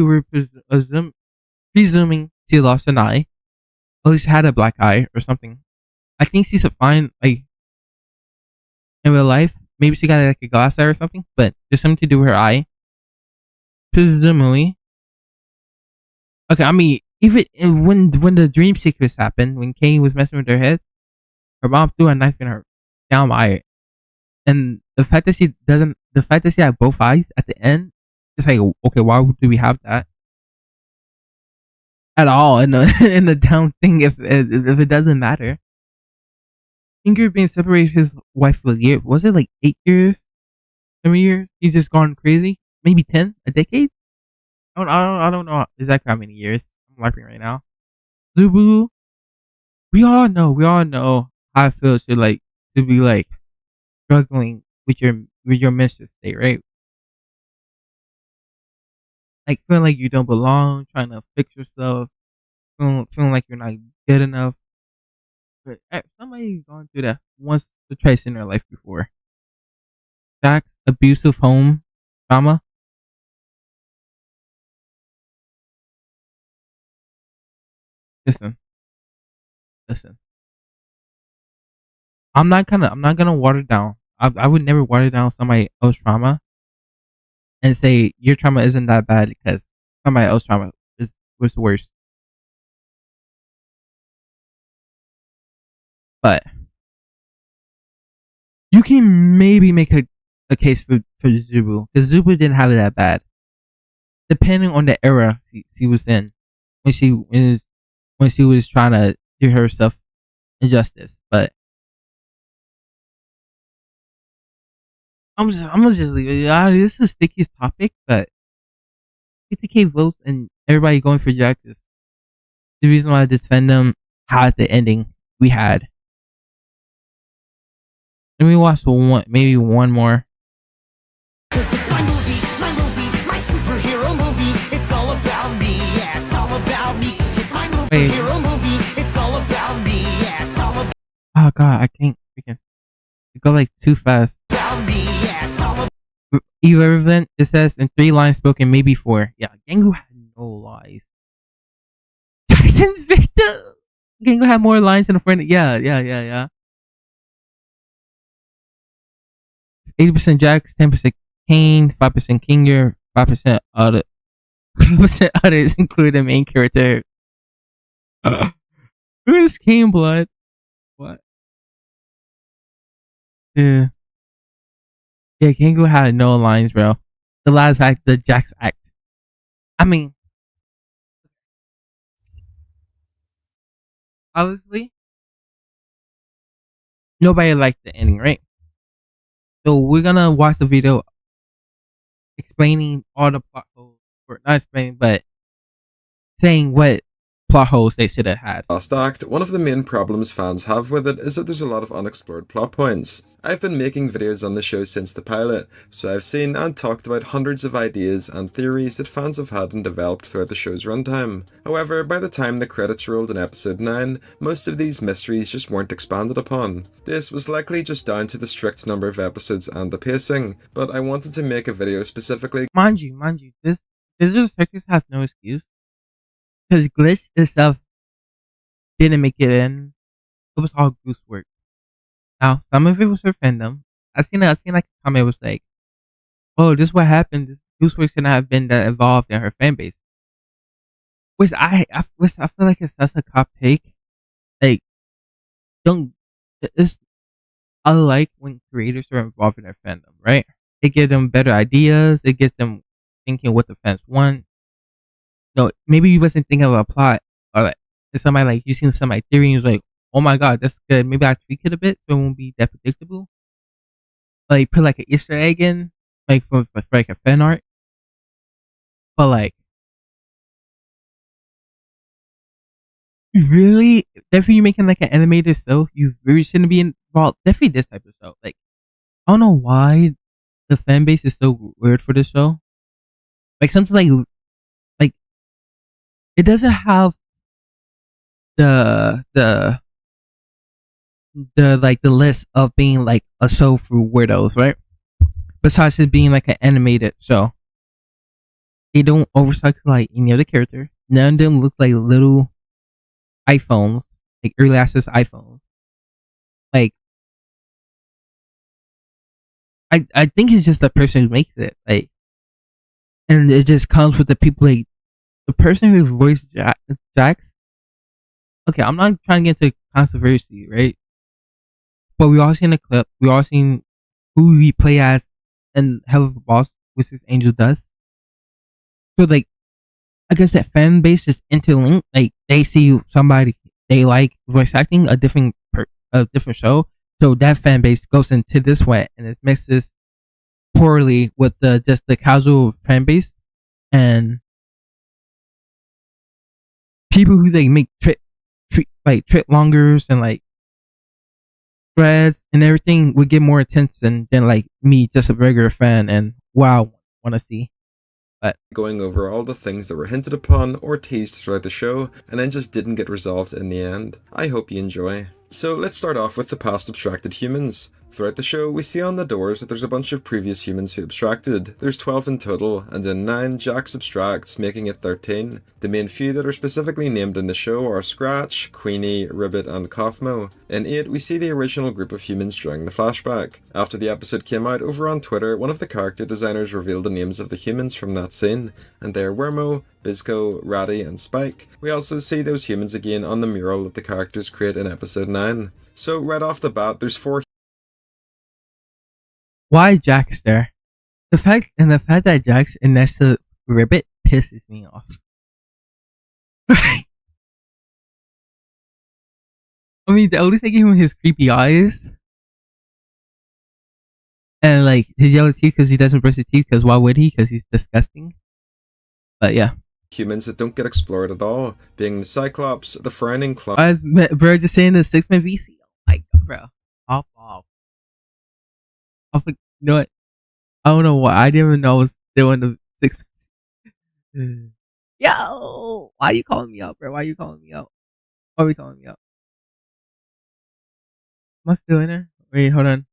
were presuming she lost an eye, at least had a black eye or something. I think she's a fine, like, in real life. Maybe she got like a glass eye or something, but there's something to do with her eye. Presumably. Okay, I mean, even when the dream sequence happened, when Kane was messing with her head, her mom threw a knife in her down eye, and the fact that she had both eyes at the end, it's like, okay, why do we have that at all in the down thing if it doesn't matter? Kinger being separated from his wife for a year, was it like 8 years, 7 years? He's just gone crazy, maybe 10, a decade. I don't know exactly how many years. I'm laughing right now. Zubu, we all know how it feels to be like struggling with your menstrual state, right? Like feeling like you don't belong, trying to fix yourself, feeling like you're not good enough. But somebody's gone through that once or twice in their life before. Jax, abusive home trauma. Listen. I'm not gonna water down. I would never water down somebody else's trauma and say your trauma isn't that bad because somebody else's trauma was worse. But you can maybe make a a case for Zubu, because Zubu didn't have it that bad. Depending on the era she was in, when she was trying to do herself injustice, but I'm just leave it. This is Sticky's topic, but 50K votes and everybody going for Jax is the reason why I defend them. Had the ending we had. Let me watch maybe one more. It's my movie, my superhero movie. It's all about me, yeah, it's all about me. It's my superhero movie. It's all about me, yeah, it's all about Oh god, I can't freaking go like too fast. me, yeah, it's all about Irrelevant, it says in 3 lines spoken, maybe 4. Yeah, Gengu had no lies. Tyson's Victor! Gengu had more lines than a friend. Yeah. 80% Jax, 10% Kane, 5% Kinger, 5% other 5% others, including the main character. Who is Kane Blood? What? Yeah, Gengu had no lines, bro. The last act, the Jax act. I mean, obviously, nobody liked the ending, right? So we're gonna watch the video explaining all the plot holes, or not explaining, but saying what plot holes they should have had. Last act, one of the main problems fans have with it is that there's a lot of unexplored plot points. I've been making videos on the show since the pilot, so I've seen and talked about hundreds of ideas and theories that fans have had and developed throughout the show's runtime. However, by the time the credits rolled in episode 9, most of these mysteries just weren't expanded upon. This was likely just down to the strict number of episodes and the pacing, but I wanted to make a video specifically. Mind you, this Digital Circus has no excuse. Because Glitch itself didn't make it in. It was all goose work. Now, some of it was her fandom. I seen like a comment was like, "Oh, this is what happened. This Gooseworks shouldn't have been that involved in her fan base." Which I feel like it's such a cop take. Like, I like when creators are involved in their fandom, right? It gives them better ideas. It gets them thinking what the fans want. No, maybe you wasn't thinking of a plot, or like somebody like you seen somebody theory and you're like, "Oh my god, that's good. Maybe I tweak it a bit so it won't be that predictable." Like put like an Easter egg in, like for like a fan art. But like, really, definitely you're making like an animated show. You really shouldn't be involved. Definitely this type of show. Like, I don't know why the fan base is so weird for this show. Like something like it doesn't have the like the list of being like a show for weirdos, right? Besides it being like an animated show, they don't oversexualize any of the character. None of them look like little iPhones, like early access iPhones. Like, I think it's just the person who makes it, like, and it just comes with the people like the person who voiced Jax. Okay, I'm not trying to get into controversy, right? But we all seen the clip. We all seen who he play as in Hell of a Boss, which is Angel Dust. So like, I guess that fan base is interlinked. Like they see somebody they like voice acting a different show, so that fan base goes into this way and it mixes poorly with the casual fan base and people who they make trip longers and like threads and everything would get more attention than like me, just a regular fan, and what I want to see. But going over all the things that were hinted upon or teased throughout the show and then just didn't get resolved in the end. I hope you enjoy. So let's start off with the past abstracted humans. Throughout the show, we see on the doors that there's a bunch of previous humans who abstracted. There's 12 in total, and in 9, Jax abstracts, making it 13. The main few that are specifically named in the show are Scratch, Queenie, Ribbit, and Kaufmo. In 8, we see the original group of humans during the flashback. After the episode came out, over on Twitter, one of the character designers revealed the names of the humans from that scene, and they are Wormo, Bizco, Ratty, and Spike. We also see those humans again on the mural that the characters create in episode 9. So right off the bat, there's 4 Why Jack's there? The fact that Jack's and next to Ribbit pisses me off. I mean, the only thing gave him his creepy eyes and like his yellow teeth because he doesn't brush his teeth. Because why would he? Because he's disgusting. But yeah, humans that don't get explored at all, being the Cyclops, the Frowning Clown, I was, bro, just saying the 6-man VC. Oh my god, bro, hop off. I was like, you know what? I don't know why. I didn't even know I was doing the 6-man. Yo, why you calling me out, bro? Why you calling me out? Why are we calling me out? Am I still in there? Wait, hold on.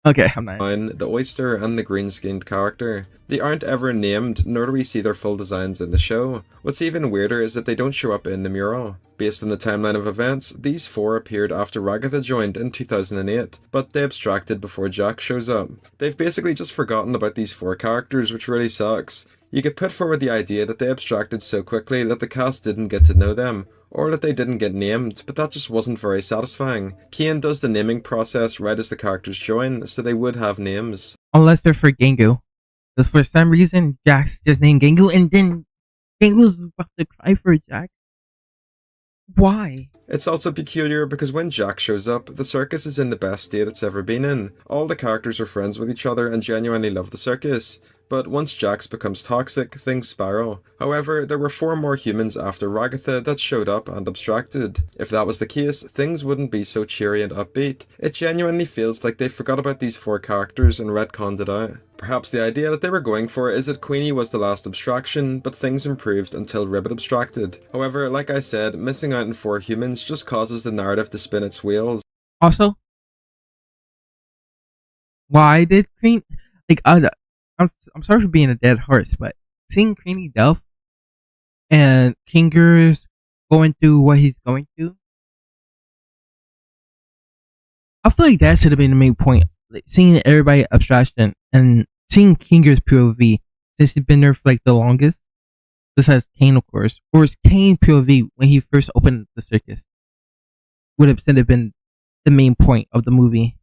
Okay, I'm not. the Oyster, and the green-skinned character. They aren't ever named, nor do we see their full designs in the show. What's even weirder is that they don't show up in the mural. Based on the timeline of events, these four appeared after Ragatha joined in 2008, but they abstracted before Jack shows up. They've basically just forgotten about these four characters, which really sucks. You could put forward the idea that they abstracted so quickly that the cast didn't get to know them, or that they didn't get named, but that just wasn't very satisfying. Kane does the naming process right as the characters join, so they would have names. Unless they're for Gangu. Because for some reason, Jack's just named Gangu, and then Gangu's about to cry for Jack. Why? It's also peculiar because when Jack shows up, the circus is in the best state it's ever been in. All the characters are friends with each other and genuinely love the circus. But once Jax becomes toxic, things spiral. However, there were 4 more humans after Ragatha that showed up and abstracted. If that was the case, things wouldn't be so cheery and upbeat. It genuinely feels like they forgot about these 4 characters and retconned it out. Perhaps the idea that they were going for is that Queenie was the last abstraction, but things improved until Ribbit abstracted. However, like I said, missing out on 4 humans just causes the narrative to spin its wheels. Also, why did Queen... Like, I'm sorry for being a dead horse, but seeing Queenie Delph and Kinger's going through what he's going through, I feel like that should have been the main point. Like, seeing everybody abstraction and seeing Kinger's POV, since he's been there for like the longest, besides Kane, of course, or is Kane POV when he first opened the circus, would have been the main point of the movie.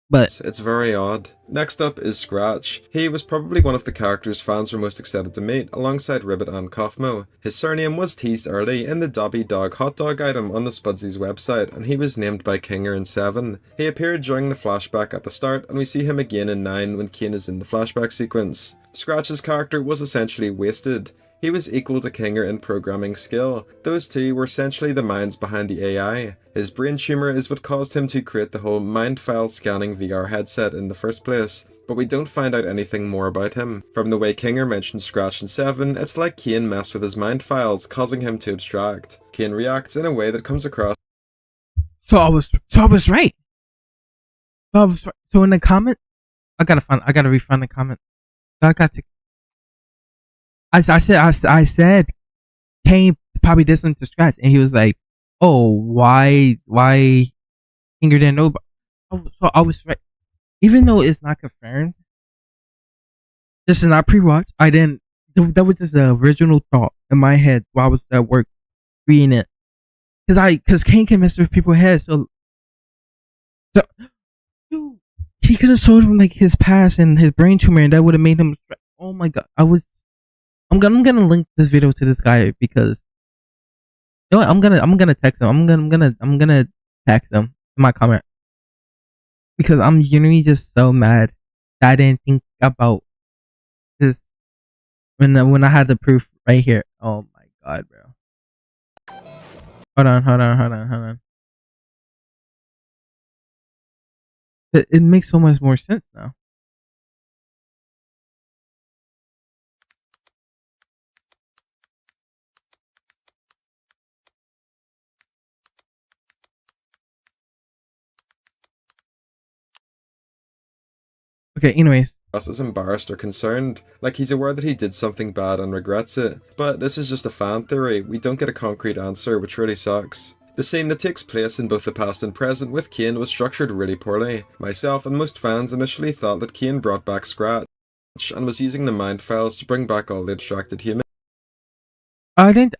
But it's very odd. Next up is Scratch. He was probably one of the characters fans were most excited to meet, alongside Ribbit and Kaufmo. His surname was teased early in the Dobby Dog hot dog item on the Spudsies website, and he was named by Kinger in 7. He appeared during the flashback at the start, and we see him again in 9 when Kane is in the flashback sequence. Scratch's character was essentially wasted. He was equal to Kinger in programming skill. Those two were essentially the minds behind the AI. His brain tumour is what caused him to create the whole mind file scanning VR headset in the first place, but we don't find out anything more about him. From the way Kinger mentioned Scratch in 7, it's like Kane messed with his mind files, causing him to abstract. Kane reacts in a way that comes across... So I was right. So in the comment, I gotta refund the comment. I said Kane probably did something to Scratch, and he was like, "Oh, why Kinger didn't know about?" Oh, so I was right, even though it's not confirmed. This is not pre-watch. I didn't. That was just the original thought in my head while I was at work reading it, because Kane can mess with people's heads. So dude, he could have told him like his past and his brain tumor, and that would have made him. Oh my god, I'm gonna link this video to this guy because you know what, I'm gonna text him. I'm gonna text him in my comment because I'm genuinely just so mad that I didn't think about this when I had the proof right here. Oh my god, bro. Hold on. It makes so much more sense now. Okay, anyways. Is embarrassed or concerned, like he's aware that he did something bad and regrets it. But this is just a fan theory, we don't get a concrete answer, which really sucks. The scene that takes place in both the past and present with Kane was structured really poorly. Myself and most fans initially thought that Kane brought back Scratch and was using the mind files to bring back all the abstracted humans. I didn't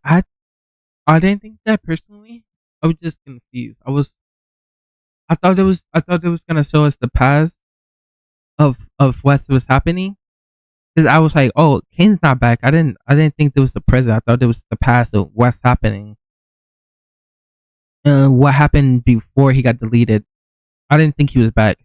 think that personally. I was just confused. I thought it was gonna show us the past of what was happening. Cause I was like, oh, Kane's not back. I didn't think it was the present. I thought it was the past of what's happening. What happened before he got deleted. I didn't think he was back.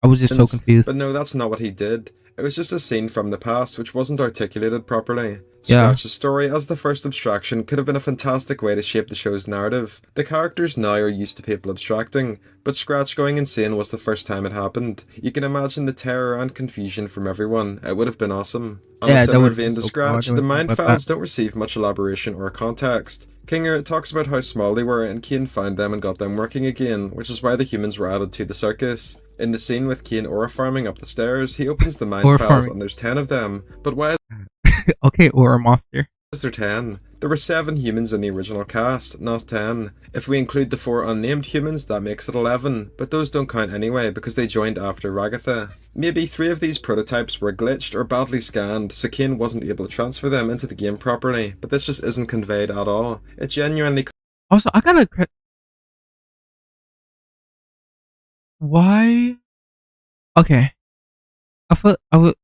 I was just so confused. But no, that's not what he did. It was just a scene from the past which wasn't articulated properly. Yeah. Scratch's story as the first abstraction could have been a fantastic way to shape the show's narrative. The characters now are used to people abstracting, but Scratch going insane was the first time it happened. You can imagine the terror and confusion from everyone. It would have been awesome. On a similar vein to Scratch, the mind files don't receive much elaboration or context. Kinger talks about how small they were and Kane found them and got them working again, which is why the humans were added to the circus. In the scene with Kane aura farming up the stairs, he opens the mind files and there's 10 of them. But why Okay, Aura Monster. is there 10? There were 7 humans in the original cast, not 10. If we include the 4 unnamed humans, that makes it 11, but those don't count anyway because they joined after Ragatha. Maybe 3 of these prototypes were glitched or badly scanned, so Kane wasn't able to transfer them into the game properly, but this just isn't conveyed at all. It genuinely Also, I gotta. Why? Okay. I would.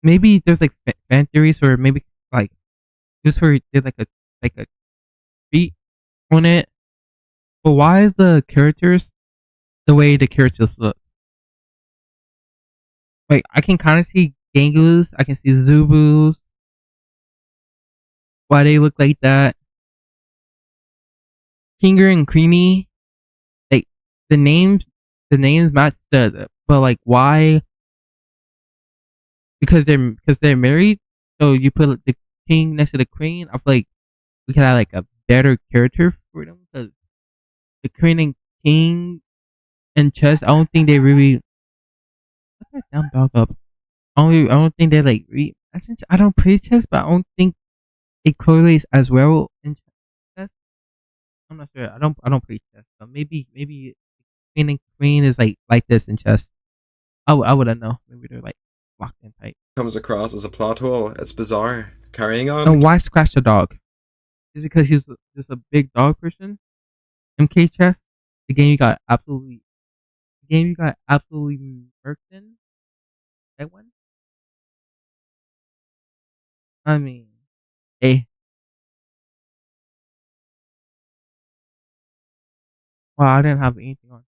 Maybe there's like fan theories, or maybe like just for did like a beat on it. But why is the characters the way the characters look? Like I can kind of see Gangus, I can see Zubus. Why they look like that? Kinger and Creamy, like the names match but like why? Because they're married, so you put the king next to the queen. I feel like we could have like a better character for them because the queen and king and chess. I don't think they really. What's that dumb dog up? I don't think they like. I don't play chess, but I don't think it correlates as well in chess. I'm not sure. I don't play chess, but maybe king and queen is like this in chess. I wouldn't know. Maybe they're like locked in tight. comes across as a plot hole. It's bizarre. Carrying on. And why Scratch the dog? Is it because he's just a big dog person? MK Chess, the game you got absolutely murked in. That one. I mean, hey. Wow, I didn't have anything on.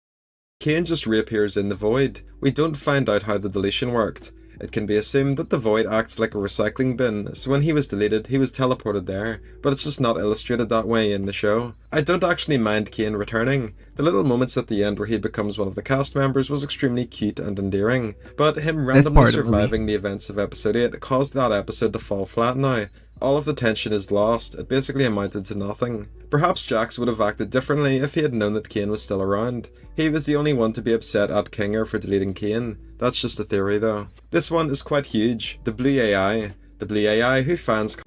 Kane just reappears in the void. We don't find out how the deletion worked. It can be assumed that the void acts like a recycling bin, so when he was deleted, he was teleported there, but it's just not illustrated that way in the show. I don't actually mind Kane returning. The little moments at the end where he becomes one of the cast members was extremely cute and endearing, but him randomly surviving the events of episode 8 caused that episode to fall flat now. All of the tension is lost, it basically amounted to nothing. Perhaps Jax would have acted differently if he had known that Kane was still around. He was the only one to be upset at Kinger for deleting Kane. That's just a theory though. This one is quite huge. The Blue AI. The Blue AI who fans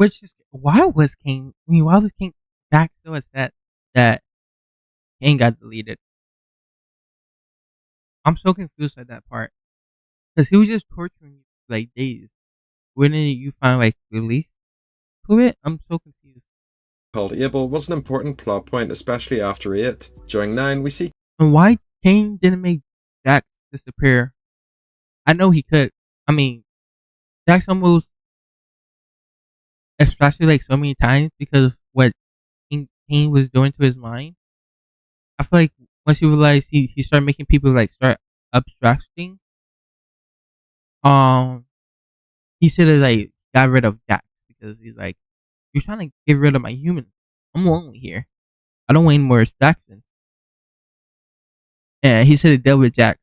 why was King Jax so upset that Kane got deleted? I'm so confused at that part. Because he was just torturing you for like days. Wouldn't you find like release to it? I'm so confused. Called Abel was an important plot point, especially after 8. During 9, we see And why Kane didn't make Jax disappear? I know he could. I mean, Jax almost, especially like so many times because of what Kane was doing to his mind. I feel like once you realize he started making people like start abstracting, he should have like got rid of Jax because he's like, you're trying to get rid of my humans. I'm lonely here. I don't want any more abstractions. Yeah, he should have dealt with Jax.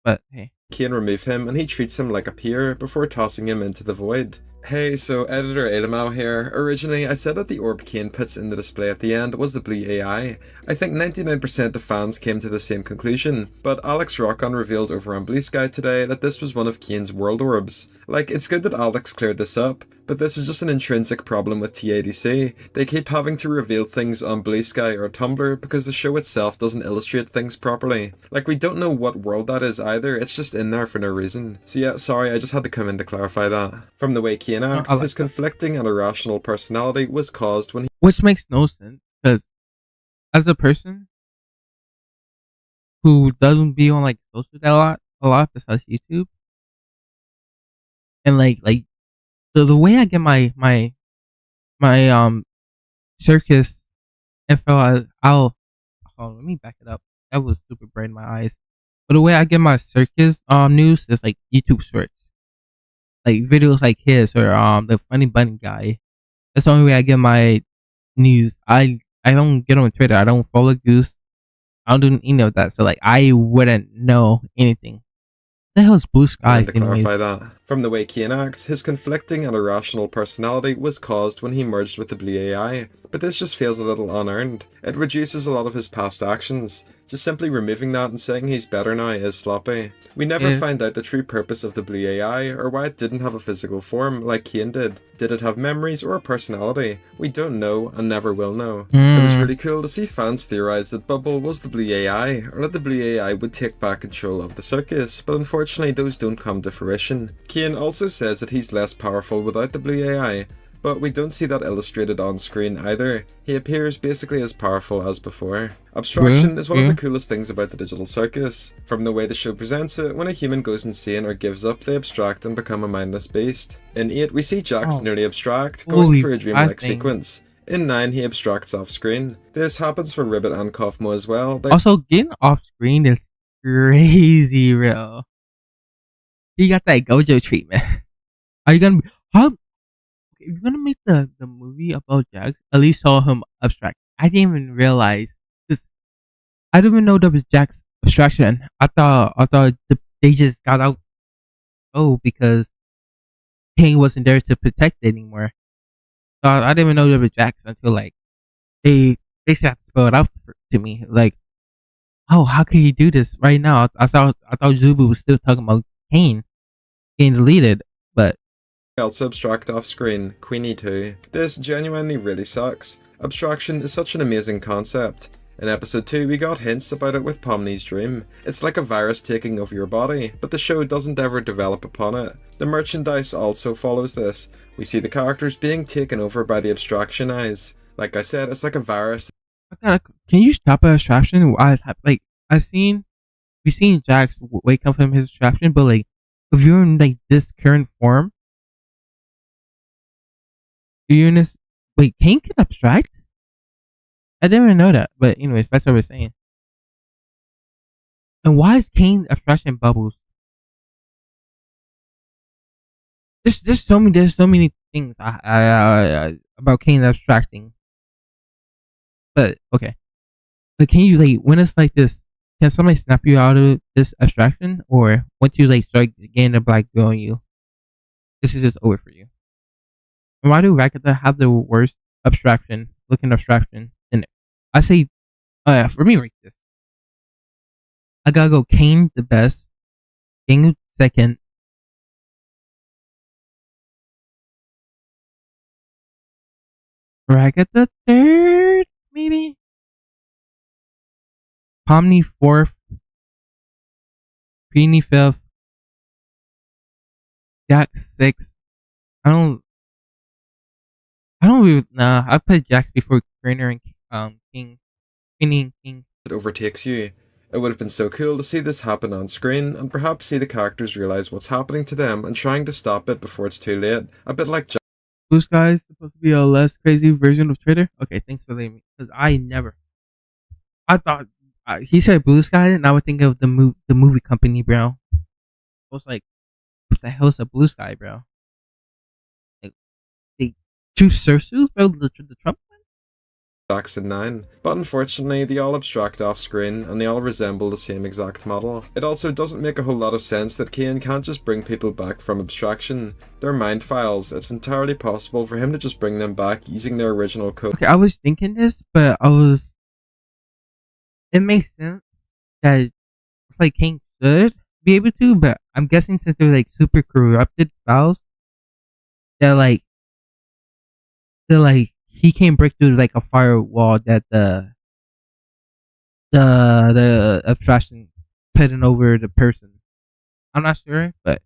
But hey. Kane remove him and he treats him like a peer before tossing him into the void. Hey, so Editor Elamau here. Originally, I said that the orb Kane puts in the display at the end was the Blue AI. I think 99% of fans came to the same conclusion, but Alex Rockon revealed over on Blue Sky today that this was one of Kane's world orbs. Like, it's good that Alex cleared this up, but this is just an intrinsic problem with TADC. They keep having to reveal things on Blue Sky or Tumblr because the show itself doesn't illustrate things properly. Like, we don't know what world that is either, it's just in there for no reason. So yeah, sorry, I just had to come in to clarify that. From the way Kane acts, his conflicting and irrational personality was caused when he— Which makes no sense, because as a person, who doesn't be on like social that a lot besides YouTube. And like the way I get my circus info, I'll hold on, let me back it up. That was super bright in my eyes. But the way I get my circus news is like YouTube shorts, like videos like his or the funny bunny guy. That's the only way I get my news. I don't get on Twitter. I don't follow Goose. I don't do any of that. So like I wouldn't know anything. The hell is Blue Sky? And to clarify that, from the way Kane acts, his conflicting and irrational personality was caused when he merged with the Blue AI, but this just feels a little unearned. It reduces a lot of his past actions. Just simply removing that and saying he's better now is sloppy. We never find out the true purpose of the Blue AI, or why it didn't have a physical form like Kane did. Did it have memories or a personality? We don't know and never will know. It was really cool to see fans theorize that Bubble was the Blue AI, or that the Blue AI would take back control of the circus, but unfortunately those don't come to fruition. Kane also says that he's less powerful without the Blue AI, but we don't see that illustrated on screen either. He appears basically as powerful as before. Abstraction is one of the coolest things about the digital circus. From the way the show presents it, when a human goes insane or gives up, they abstract and become a mindless beast. In 8, we see Jax nearly abstract, going for a dreamlike sequence. In 9, he abstracts off screen. This happens for Ribbit and Kaufmo as well. Also, getting off screen is crazy, bro. He got that Gojo treatment. Are you gonna if you're gonna make the movie about Jax, at least show him abstract. I didn't even realize this. I didn't even know there was Jax abstraction. I thought they just got out. Oh, because Kane wasn't there to protect it anymore. So I didn't even know there was Jax until like they should have to spell it out to me. Like, oh, how can he do this right now? I thought Zubu was still talking about Kane being deleted, but. Also abstract off screen, Queenie too. This genuinely really sucks. Abstraction is such an amazing concept. In episode 2 we got hints about it with Pomni's dream. It's like a virus taking over your body, but the show doesn't ever develop upon it. The merchandise also follows this. We see the characters being taken over by the abstraction eyes. Like I said, it's like a virus. Can you stop an abstraction? Like we've seen Jax wake up from his abstraction, but like if you're in like this current form, you're in this. Wait, Kane can abstract? I didn't even know that. But anyways, that's what we're saying. And why is Kane abstraction bubbles? There's so many things about Kane abstracting. But okay, but can you like when it's like this? Can somebody snap you out of this abstraction, or once you like start getting the black girl on you, this is just over for you? And why do Rakata have the worst looking abstraction in it? I say, for me, right this. I gotta go Kane the best, King second, Rakata third, maybe? Pomni fourth, Peony fifth, Jax sixth. I don't even. Nah, I put Jax before Trainer and King. King. It overtakes you. It would have been so cool to see this happen on screen, and perhaps see the characters realize what's happening to them and trying to stop it before it's too late. A bit like Blue Sky is supposed to be a less crazy version of Twitter. Okay, thanks for letting me. Because I thought he said Blue Sky, and I would think of the movie company, bro. I was like, what the hell is a Blue Sky, bro? Like, they choose Cersei, bro, the Trump one? Jackson 9, but unfortunately they all abstract off screen and they all resemble the same exact model. It also doesn't make a whole lot of sense that Kane can't just bring people back from abstraction. They're mind files. It's entirely possible for him to just bring them back using their original code. Okay, I was thinking this, but it makes sense that it's like Kane should be able to, but I'm guessing since they're like super corrupted files, they're like he can't break through like a firewall that the abstraction putting over the person. I'm not sure, but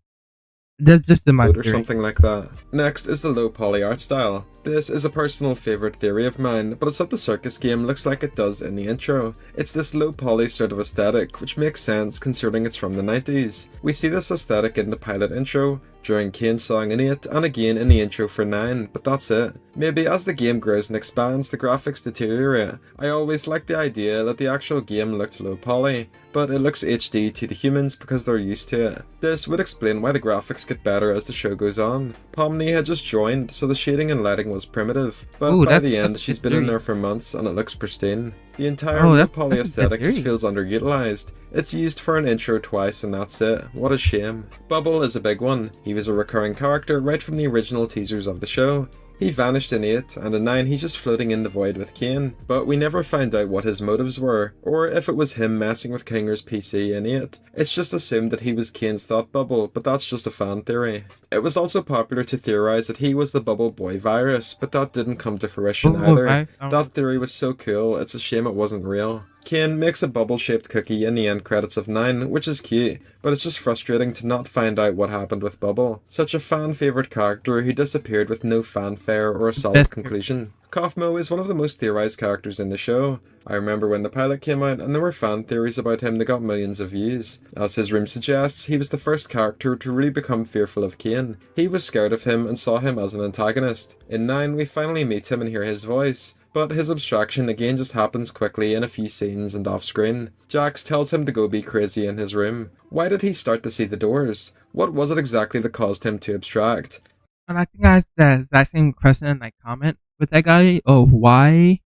That's just in my or theory. something like that. Next is the low poly art style. This is a personal favourite theory of mine, but it's what the circus game looks like it does in the intro. It's this low poly sort of aesthetic, which makes sense considering it's from the 90s. We see this aesthetic in the pilot intro, during Kane's song in 8, and again in the intro for 9, but that's it. Maybe as the game grows and expands, the graphics deteriorate. I always liked the idea that the actual game looked low poly, but it looks HD to the humans because they're used to it. This would explain why the graphics get better as the show goes on. Pomni had just joined, so the shading and lighting was primitive, but Ooh, by that's- the end that's a she's good been in theory. there for months and it looks pristine. The entire Oh, low that's- poly that's a good aesthetic just theory. feels underutilized. It's used for an intro twice and that's it. What a shame. Bubble is a big one. He was a recurring character right from the original teasers of the show. He vanished in 8, and in 9 he's just floating in the void with Kane, but we never found out what his motives were, or if it was him messing with Kinger's PC in 8. It's just assumed that he was Kane's thought bubble, but that's just a fan theory. It was also popular to theorise that he was the Bubble Boy virus, but that didn't come to fruition Bubble either. Boy? Oh. That theory was so cool, it's a shame it wasn't real. Kane makes a bubble-shaped cookie in the end credits of 9, which is cute, but it's just frustrating to not find out what happened with Bubble. Such a fan-favourite character who disappeared with no fanfare or a solid Best- conclusion. Kaufmo is one of the most theorised characters in the show. I remember when the pilot came out and there were fan theories about him that got millions of views. As his room suggests, he was the first character to really become fearful of Kane. He was scared of him and saw him as an antagonist. In 9, we finally meet him and hear his voice, but his abstraction again just happens quickly in a few scenes and off screen. Jax tells him to go be crazy in his room. Why did he start to see the doors? What was it exactly that caused him to abstract? And I think I had that same question in like comment with that guy. Oh, why?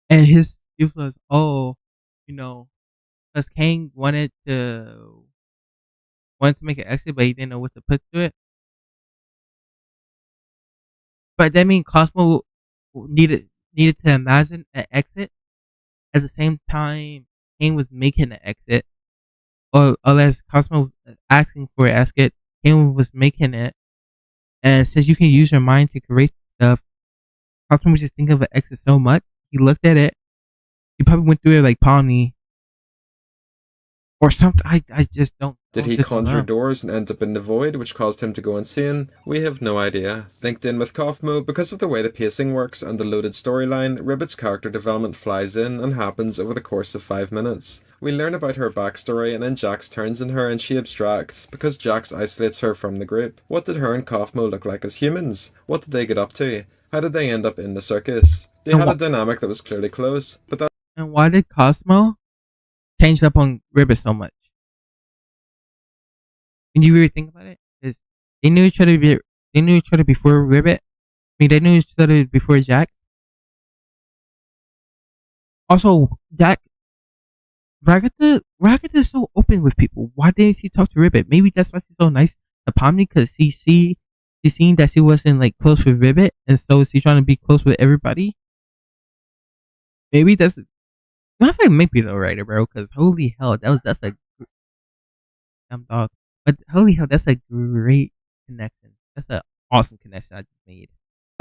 And his excuse was, oh, because Kang wanted to make an exit, but he didn't know what to put to it. But that means Cosmo needed to imagine an exit at the same time Kang was making an exit, or unless Cosmo was asking for an exit, Kang was making it. And since you can use your mind to create stuff, Cosmo was just thinking of an exit so much. He looked at it. He probably went through it like Pomni or something. I just don't. Did he conjure doors and end up in the void, which caused him to go insane? We have no idea. Linked in with Kaufmo, because of the way the pacing works and the loaded storyline, Ribbit's character development flies in and happens over the course of 5 minutes. We learn about her backstory and then Jax turns on her and she abstracts, because Jax isolates her from the group. What did her and Kaufmo look like as humans? What did they get up to? How did they end up in the circus? They had a dynamic that was clearly close, but that And why did Cosmo change up on Ribbit so much? Did you really think about it? 'Cause they knew each other. They knew each other before Ribbit. I mean, they knew each other before Jack. Also, Ragatha is so open with people. Why didn't she talk to Ribbit? Maybe that's why she's so nice to Pomni, because she's seen that she wasn't like close with Ribbit, and so she's trying to be close with everybody. Maybe that's not like maybe the writer, bro. Because holy hell, that's a damn dog. But holy hell, that's a great connection. That's an awesome connection I just made.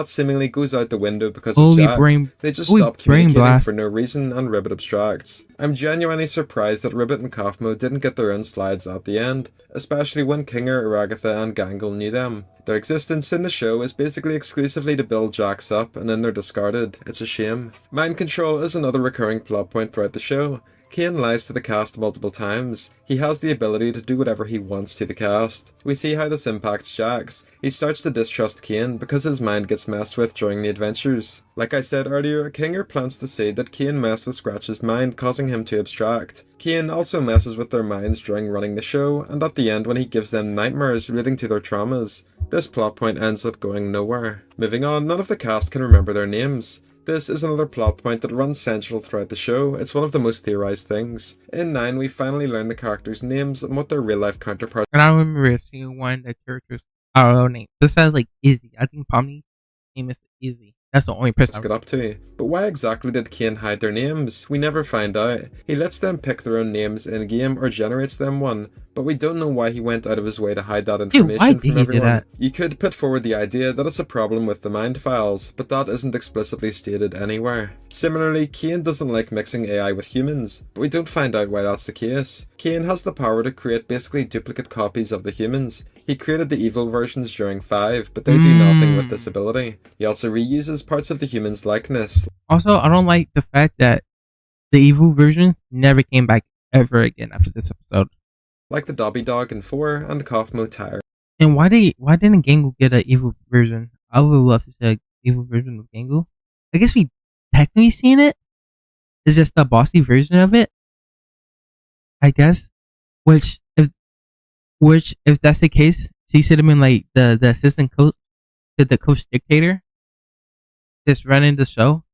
seemingly goes out the window because Holy of Jax. brain- They just holy stop brain communicating blast. for no reason and Ribbit abstracts. I'm genuinely surprised that Ribbit and Kaufmo didn't get their own slides at the end, especially when Kinger, Ragatha and Gangle knew them. Their existence in the show is basically exclusively to build Jax up and then they're discarded. It's a shame. Mind control is another recurring plot point throughout the show. Kane lies to the cast multiple times. He has the ability to do whatever he wants to the cast. We see how this impacts Jax. He starts to distrust Kane because his mind gets messed with during the adventures. Like I said earlier, Kinger plants the seed that Kane messed with Scratch's mind, causing him to abstract. Kane also messes with their minds during running the show, and at the end when he gives them nightmares relating to their traumas. This plot point ends up going nowhere. Moving on, none of the cast can remember their names. This is another plot point that runs central throughout the show. It's one of the most theorized things. In 9, we finally learn the characters' names and what their real-life counterparts And I remember seeing one that characters our own name. This sounds like Izzy. I think Pomni's name is Izzy. That's the only person. get up to. But why exactly did Kane hide their names? We never find out. He lets them pick their own names in-game or generates them one, but we don't know why he went out of his way to hide that information why did from he do everyone. that? You could put forward the idea that it's a problem with the mind files, but that isn't explicitly stated anywhere. Similarly, Kane doesn't like mixing AI with humans, but we don't find out why that's the case. Kane has the power to create basically duplicate copies of the humans. He created the evil versions during 5, but they do nothing with this ability. He also reuses parts of the human's likeness. Also, I don't like the fact that the evil version never came back ever again after this episode. Like the Dobby Dog in 4 and Kaufmo Tire. And why didn't Gangu get an evil version? I would love to see an evil version of Gangu. I guess we technically seen it. It's just the bossy version of it. I guess. Which if that's the case, he should have been like the assistant coach to the coach dictator. Just running the show.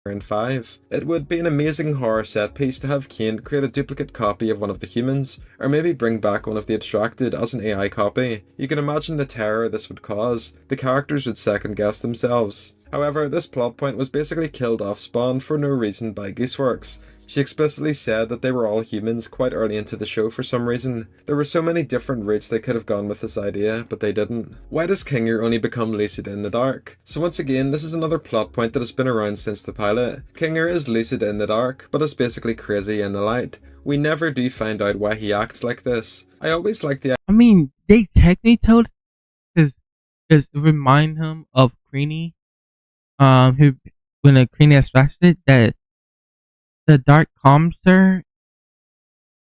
In 5. It would be an amazing horror set piece to have Kane create a duplicate copy of one of the humans, or maybe bring back one of the abstracted as an AI copy. You can imagine the terror this would cause. The characters would second guess themselves. However, this plot point was basically killed off spawn for no reason by Gooseworks. She explicitly said that they were all humans quite early into the show for some reason. There were so many different routes they could have gone with this idea, but they didn't. Why does Kinger only become lucid in the dark? So once again, this is another plot point that has been around since the pilot. Kinger is lucid in the dark, but is basically crazy in the light. We never do find out why he acts like this. I always like the I mean, they technically told because it remind him of Creanie, who when Creanie has flashlight that the dark calms her,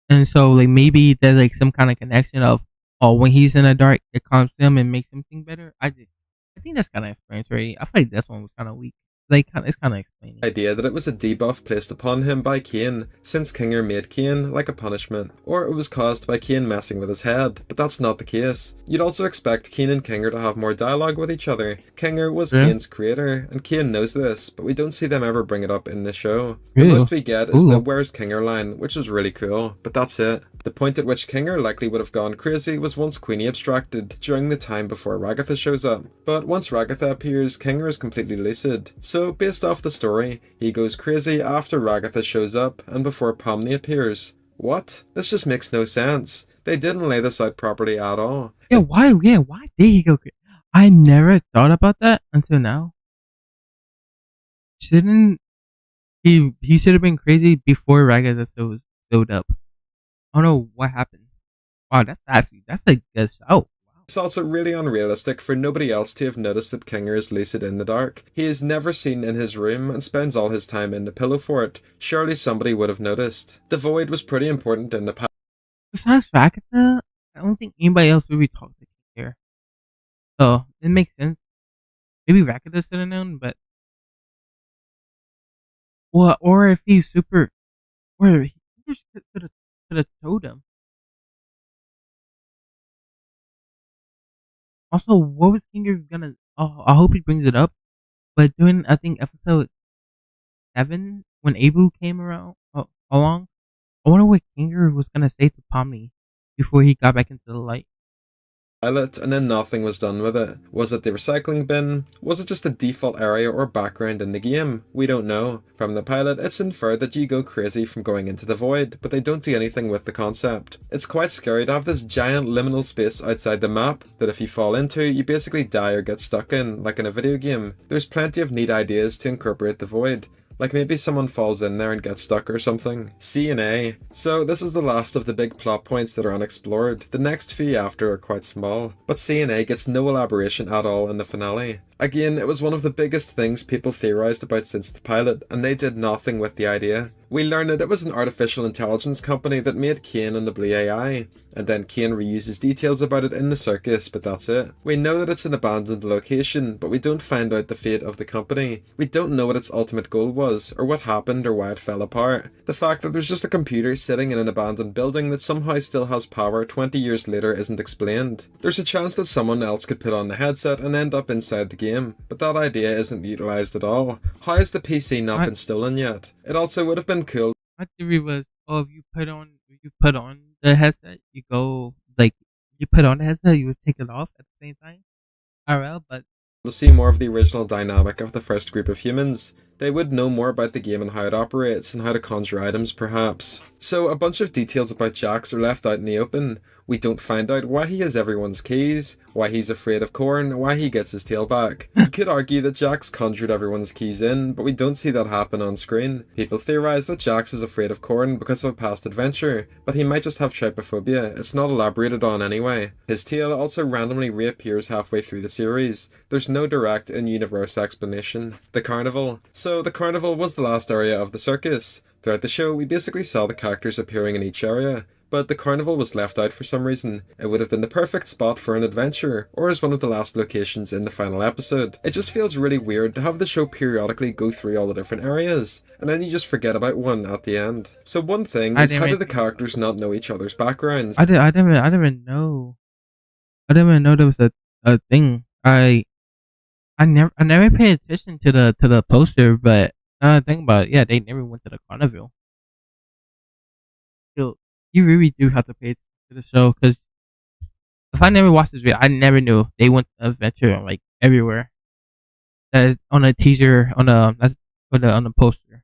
and so like maybe there's like some kind of connection of when he's in the dark it calms him and makes him think better. I think that's kind of explanatory. I feel like this one was kind of weak. Like it's kind of explaining. idea that it was a debuff placed upon him by Kane, since Kinger made Kane like a punishment, or it was caused by Kane messing with his head, but that's not the case. You'd also expect Kane and Kinger to have more dialogue with each other. Kinger was Kane's creator, and Kane knows this, but we don't see them ever bring it up in the show. The most we get is the "Where's Kinger" line, which is really cool, but that's it. The point at which Kinger likely would have gone crazy was once Queenie abstracted, during the time before Ragatha shows up. But once Ragatha appears, Kinger is completely lucid. So, based off the story, he goes crazy after Ragatha shows up and before Pomni appears. What? This just makes no sense. They didn't lay this out properly at all. Yeah, why did he go crazy? I never thought about that until now. Shouldn't he should have been crazy before Ragatha showed up. I don't know what happened. Wow, that's a good shout. It's also really unrealistic for nobody else to have noticed that Kinger is lucid in the dark. He is never seen in his room and spends all his time in the pillow fort. Surely somebody would have noticed. The void was pretty important in the past. Besides Ragatha, I don't think anybody else really talked to Kinger. So it makes sense. Maybe Ragatha should have known, but or if he's super, or he just could have told him. Also, what was Kinger gonna? Oh, I hope he brings it up. But during I think episode 7, when Abu came along, I wonder what Kinger was gonna say to Pomni before he got back into the light. Pilot, and then nothing was done with it. Was it the recycling bin? Was it just the default area or background in the game? We don't know. From the pilot, it's inferred that you go crazy from going into the void, but they don't do anything with the concept. It's quite scary to have this giant liminal space outside the map that if you fall into, you basically die or get stuck in, like in a video game. There's plenty of neat ideas to incorporate the void. Like maybe someone falls in there and gets stuck or something. C and A. So this is the last of the big plot points that are unexplored. The next few after are quite small. But C and A gets no elaboration at all in the finale. Again, it was one of the biggest things people theorized about since the pilot, and they did nothing with the idea. We learned that it was an artificial intelligence company that made Kane and the Blue AI, and then Kane reuses details about it in the circus, but that's it. We know that it's an abandoned location, but we don't find out the fate of the company. We don't know what its ultimate goal was, or what happened, or why it fell apart. The fact that there's just a computer sitting in an abandoned building that somehow still has power 20 years later isn't explained. There's a chance that someone else could put on the headset and end up inside the game, but that idea isn't utilised at all. How has the PC not been stolen yet? It also would have been cool. My theory was, if you put on the headset, you go you put on the headset, you would take it off at the same time. IRL, but to see more of the original dynamic of the first group of humans. They would know more about the game and how it operates, and how to conjure items perhaps. So a bunch of details about Jax are left out in the open. We don't find out why he has everyone's keys, why he's afraid of Corn, why he gets his tail back. You could argue that Jax conjured everyone's keys in, but we don't see that happen on screen. People theorize that Jax is afraid of Corn because of a past adventure, but he might just have trypophobia. It's not elaborated on anyway. His tail also randomly reappears halfway through the series. There's no direct in-universe explanation. The Carnival. So the Carnival was the last area of the circus. Throughout the show, we basically saw the characters appearing in each area, but the Carnival was left out for some reason. It would have been the perfect spot for an adventure, or as one of the last locations in the final episode. It just feels really weird to have the show periodically go through all the different areas, and then you just forget about one at the end. So one thing is, how do the characters not know each other's backgrounds? I didn't even know. I didn't even know there was a thing. I never paid attention to the poster, but now I think about it, yeah, they never went to the carnival. You really do have to pay attention to the show, because if I never watched this video, I never knew they went to adventure like everywhere. On a teaser, on the poster.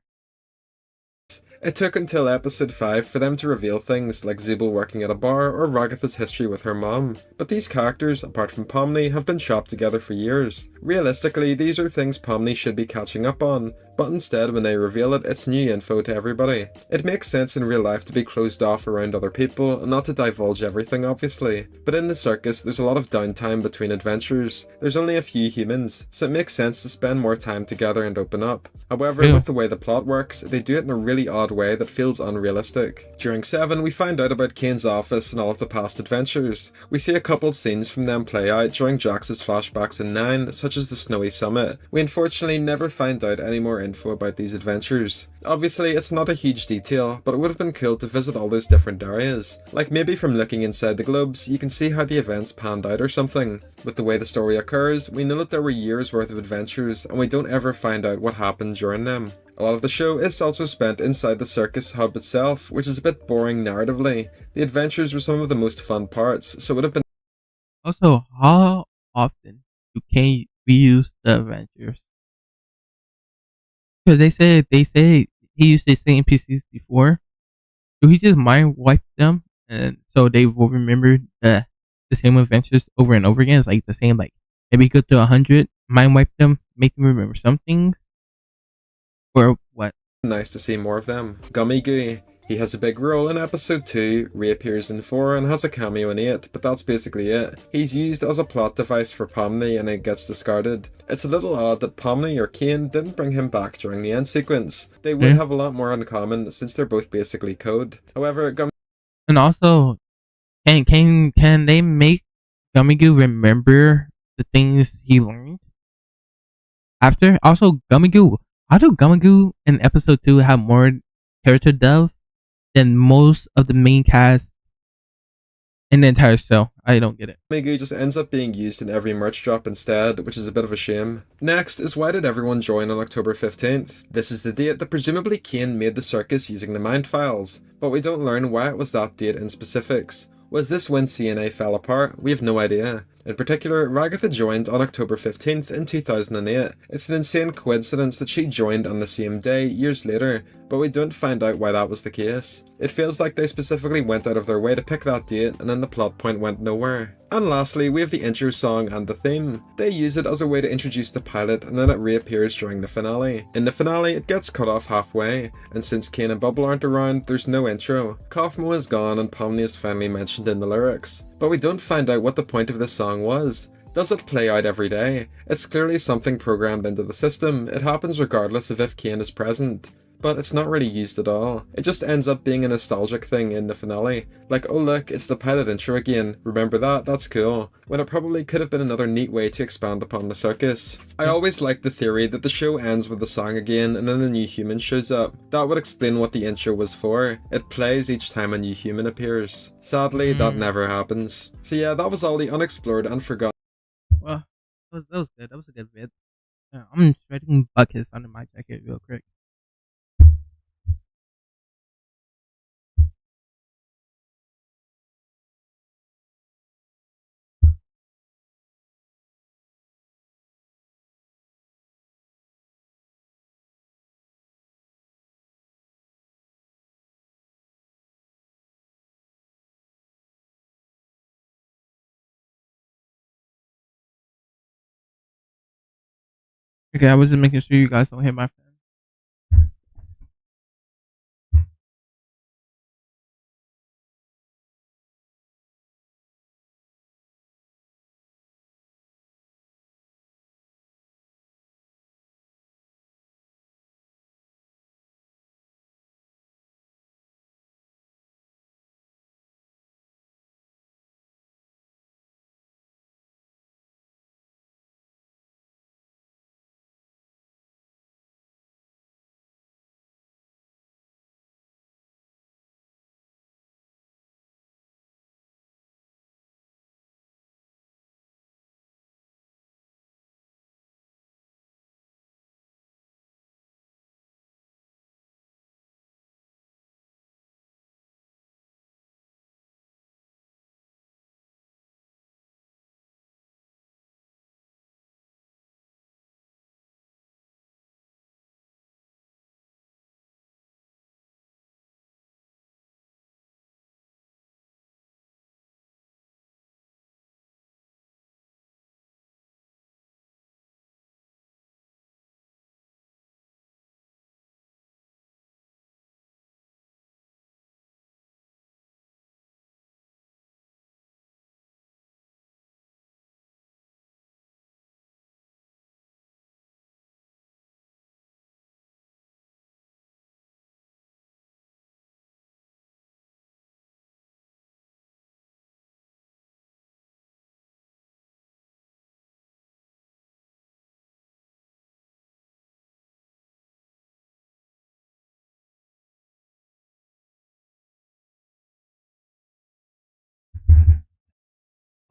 It took until episode 5 for them to reveal things like Zubul working at a bar or Ragatha's history with her mom, but these characters, apart from Pomni, have been shopped together for years. Realistically, these are things Pomni should be catching up on, but instead when they reveal it, it's new info to everybody. It makes sense in real life to be closed off around other people and not to divulge everything obviously, but in the circus there's a lot of downtime between adventures. There's only a few humans, so it makes sense to spend more time together and open up. However, with the way the plot works, they do it in a really odd way that feels unrealistic. During 7, we find out about Kane's office and all of the past adventures. We see a couple scenes from them play out during Jax's flashbacks in 9, such as the Snowy Summit. We unfortunately never find out any more info about these adventures. Obviously, it's not a huge detail, but it would have been cool to visit all those different areas. Like maybe from looking inside the globes, you can see how the events panned out or something. With the way the story occurs, we know that there were years worth of adventures, and we don't ever find out what happened during them. A lot of the show is also spent inside the circus hub itself, which is a bit boring narratively. The adventures were some of the most fun parts, so it would have been Also, how often you can reuse the adventures? Because they say he used the same NPCs before. So he just mind wipe them, and so they will remember the same adventures over and over again. It's like the same, like maybe go to 100, mind wipe them, make them remember something, or what? nice to see more of them. Gummy Goo. He has a big role in episode 2, reappears in 4 and has a cameo in 8, but that's basically it. He's used as a plot device for Pomni and it gets discarded. It's a little odd that Pomni or Kane didn't bring him back during the end sequence. They would have a lot more in common since they're both basically code. However, And also, can they make Gummigoo remember the things he learned after? Also, Gummigoo. How do Gummigoo in episode 2 have more character depth than most of the main cast in the entire show? I don't get it. Gummy just ends up being used in every merch drop instead, which is a bit of a shame. Next is why did everyone join on October 15th? This is the date that presumably Kane made the circus using the mind files, but we don't learn why it was that date in specifics. Was this when CNA fell apart? We have no idea. In particular, Ragatha joined on October 15th in 2008. It's an insane coincidence that she joined on the same day years later, but we don't find out why that was the case. It feels like they specifically went out of their way to pick that date and then the plot point went nowhere. And lastly, we have the intro song and the theme. They use it as a way to introduce the pilot and then it reappears during the finale. In the finale, it gets cut off halfway, and since Kane and Bubble aren't around, there's no intro. Kaufmo is gone and Pomni is finally mentioned in the lyrics. But we don't find out what the point of this song was. Does it play out every day? It's clearly something programmed into the system. It happens regardless of if Kane is present. But it's not really used at all. It just ends up being a nostalgic thing in the finale. Like, oh look, it's the pilot intro again. Remember that? That's cool. When it probably could have been another neat way to expand upon the circus. I always liked the theory that the show ends with the song again and then a new human shows up. That would explain what the intro was for. It plays each time a new human appears. Sadly, that never happens. So yeah, that was all the unexplored and forgotten. Well, that was good. That was a good vid. I'm shredding buckets under my jacket real quick. Okay, I was just making sure you guys don't hit my fan.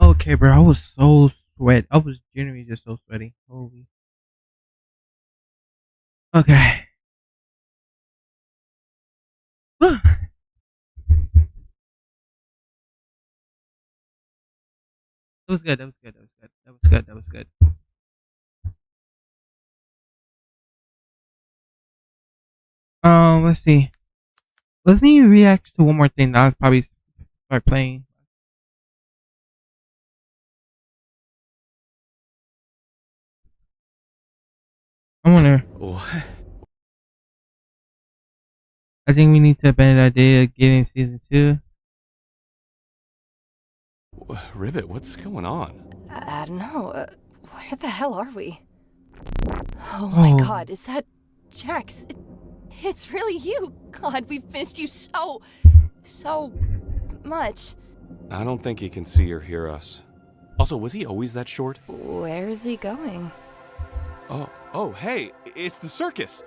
Okay, bro, I was so sweat. I was genuinely just so sweaty. Holy. Okay. That was good. That was good. That was good. That was good. That was good. Let's see. Let me react to one more thing that I was probably start playing. I wonder. What? I think we need to abandon the idea of getting season 2. Ribbit, what's going on? I don't know. Where the hell are we? Oh my god, is that Jax? It's really you. God, we've missed you so much. I don't think he can see or hear us. Also, was he always that short? Where is he going? Oh, hey, it's the circus!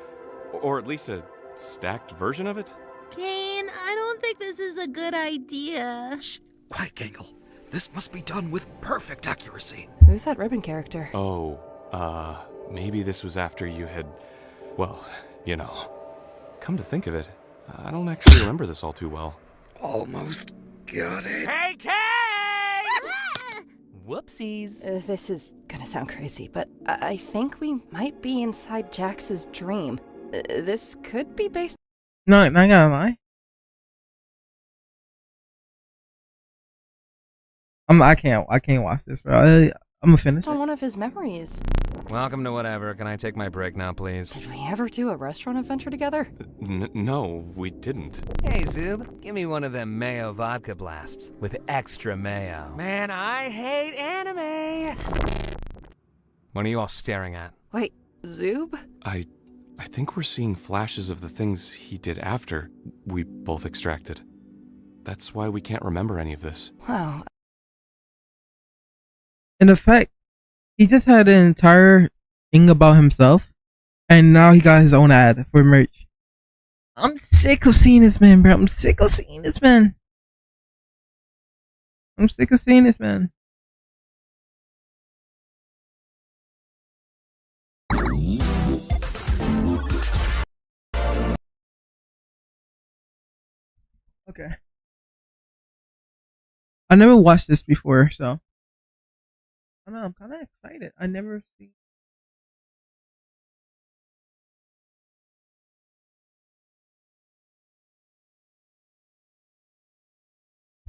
Or at least a stacked version of it? Kane, I don't think this is a good idea. Shh! Quiet, Gangle. This must be done with perfect accuracy. Who's that ribbon character? Oh, maybe this was after you had... Well, you know. Come to think of it, I don't actually remember this all too well. Almost got it. Hey, Kane! Whoopsies. This is gonna sound crazy, but I think we might be inside Jax's dream. This could be based. No, not gonna lie. I can't watch this, bro. I'm gonna finish on it. one of his memories. Welcome to whatever. Can I take my break now, please? Did we ever do a restaurant adventure together? No, we didn't. Hey, Zoob, give me one of them mayo vodka blasts with extra mayo. Man, I hate anime. What are you all staring at? Wait, Zoob? I think we're seeing flashes of the things he did after we both extracted. That's why we can't remember any of this. Wow. In effect, he just had an entire thing about himself, and now he got his own ad for merch. I'm sick of seeing this man, bro. I'm sick of seeing this man. I'm sick of seeing this man. Okay. I never watched this before, so I don't know. I'm kind of excited. I never see.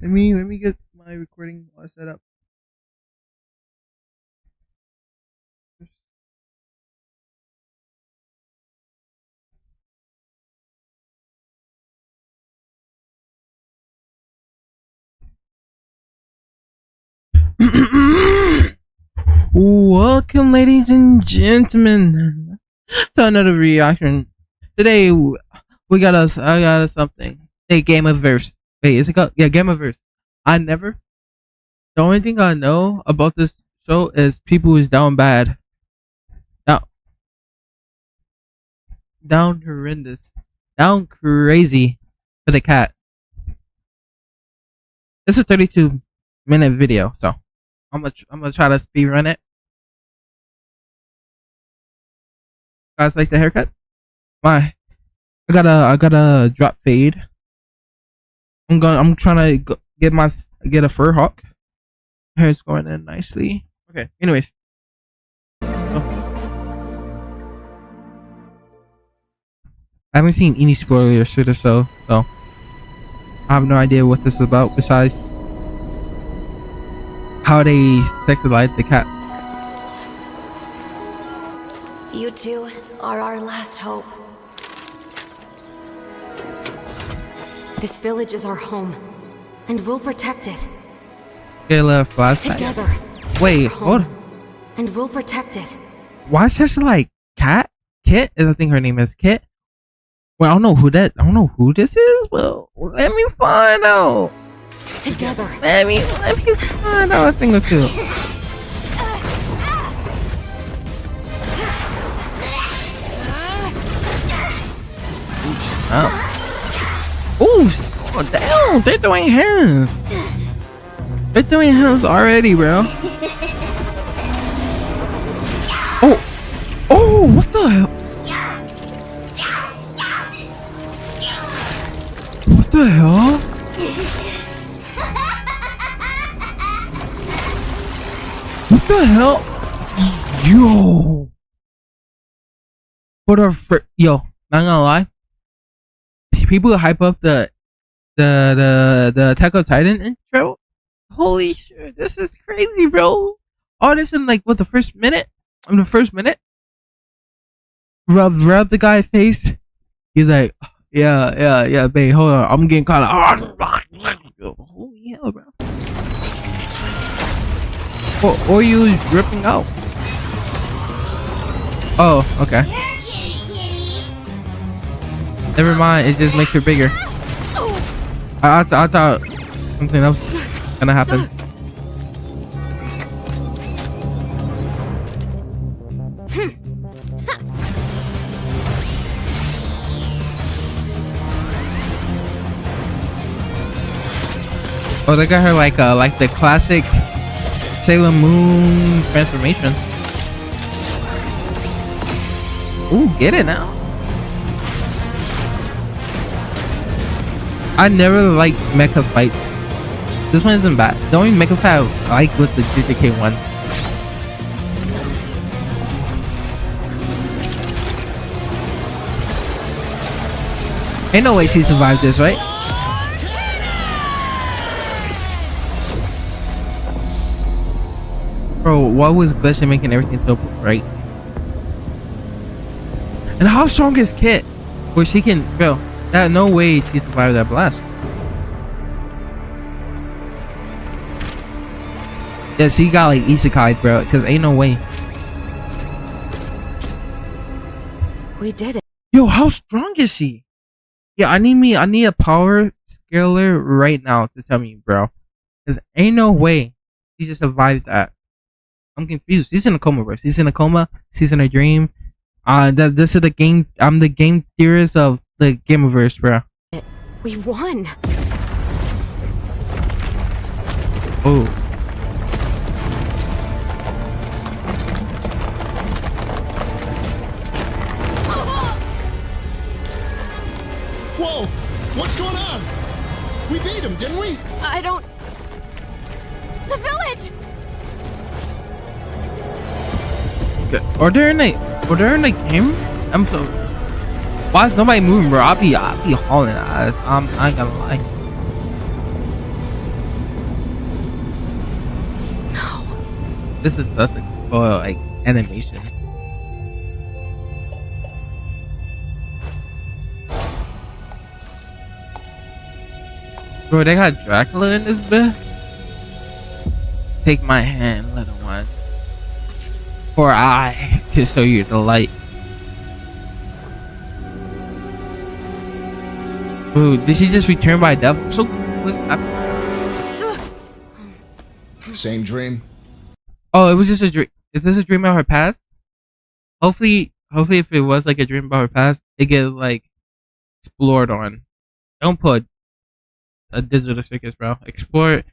Let me get my recording set up. Welcome, ladies and gentlemen, to another reaction. Today, I got us something. A Game of Verse. Wait, is it called? Yeah, Game of Verse. The only thing I know about this show is people is down bad. Down horrendous. Down crazy for the cat. It's a 32-minute video, so I'm gonna try to speed run it. Guys like the haircut? I got a drop fade. I'm trying to get a fur hawk. Hair's going in nicely. Okay. Anyways. I haven't seen any spoilers to this show, so I have no idea what this is about besides how they sexualize the cat. You two are our last hope. This village is our home, and we'll protect it. Get a little flashback. Together. Wait, hold on. And we'll protect it. Why is this like Cat? Kit? I think her name is Kit. Well, I don't know who this is. Well, let me find out. Together. Let me find out a thing or two. Ooh, snap. Ooh, oh, damn, they're throwing hands. They're throwing hands already, bro. Oh, what the hell? What the hell? What the hell? Yo. Yo, not gonna lie. People hype up the Attack of Titan intro. Holy shit, this is crazy, bro. All this in like what, the first minute? Rub the guy's face. He's like, yeah, babe, hold on, I'm getting kind of holy hell, bro. Or you ripping out. Oh, okay. Never mind, it just makes her bigger. I thought something else gonna happen. Oh, they got her like the classic Sailor Moon transformation. Ooh, get it now. I never liked mecha fights. This one isn't bad. The only mecha fight I liked was the JJK one. Ain't no way she survived this, right? Bro, what was glitching making everything so bright? And how strong is Kit? Where she can, bro, that no way she survived that blast. Yeah, she got like isekai, bro, because ain't no way. We did it. Yo, how strong is she? Yeah, I need a power scaler right now to tell me, bro. Because ain't no way she just survived that. I'm confused. She's in a coma, bro. She's in a coma. She's in a dream. This is the game. I'm the game theorist of the Gameverse, bro. We won. Oh. Whoa! What's going on? We beat him, didn't we? I don't... The village! Okay. Are there in a game? I'm so... Why is nobody moving, bro? I'll be hauling ass. I'm not gonna lie. No. This is such a cool, like, animation. Bro, they got Dracula in this bit? Take my hand, little one, for I can show you the light. Ooh, did she just return by death? So what's happening? Same dream. Oh, it was just a dream. Is this a dream about her past? Hopefully, if it was like a dream about her past, it get like explored on. Don't put a digital circus, bro. Explore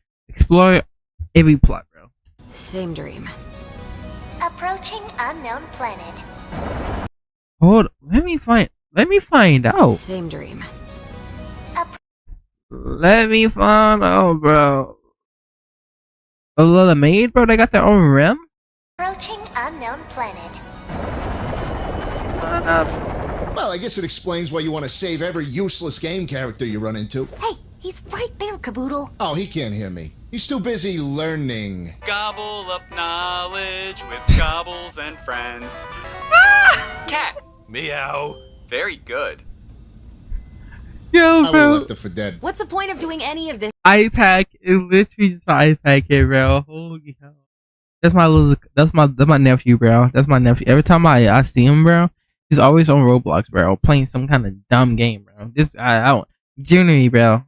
every plot, bro. Same dream. Approaching unknown planet. Hold. Let me find out. Same dream. Let me find out, bro. A little maid, bro. They got their own rim. Approaching unknown planet. Well, I guess it explains why you want to save every useless game character you run into. Hey, he's right there, Caboodle. Oh, he can't hear me. He's too busy learning. Gobble up knowledge with gobbles and friends. Cat. Meow. Very good. Yo, I would have bro. left it for dead. What's the point of doing any of this? iPad. It literally just an iPad kid, bro. Holy hell. That's my nephew, bro. That's my nephew. Every time I see him, bro, he's always on Roblox, bro, playing some kind of dumb game, bro. I don't genuinely, bro.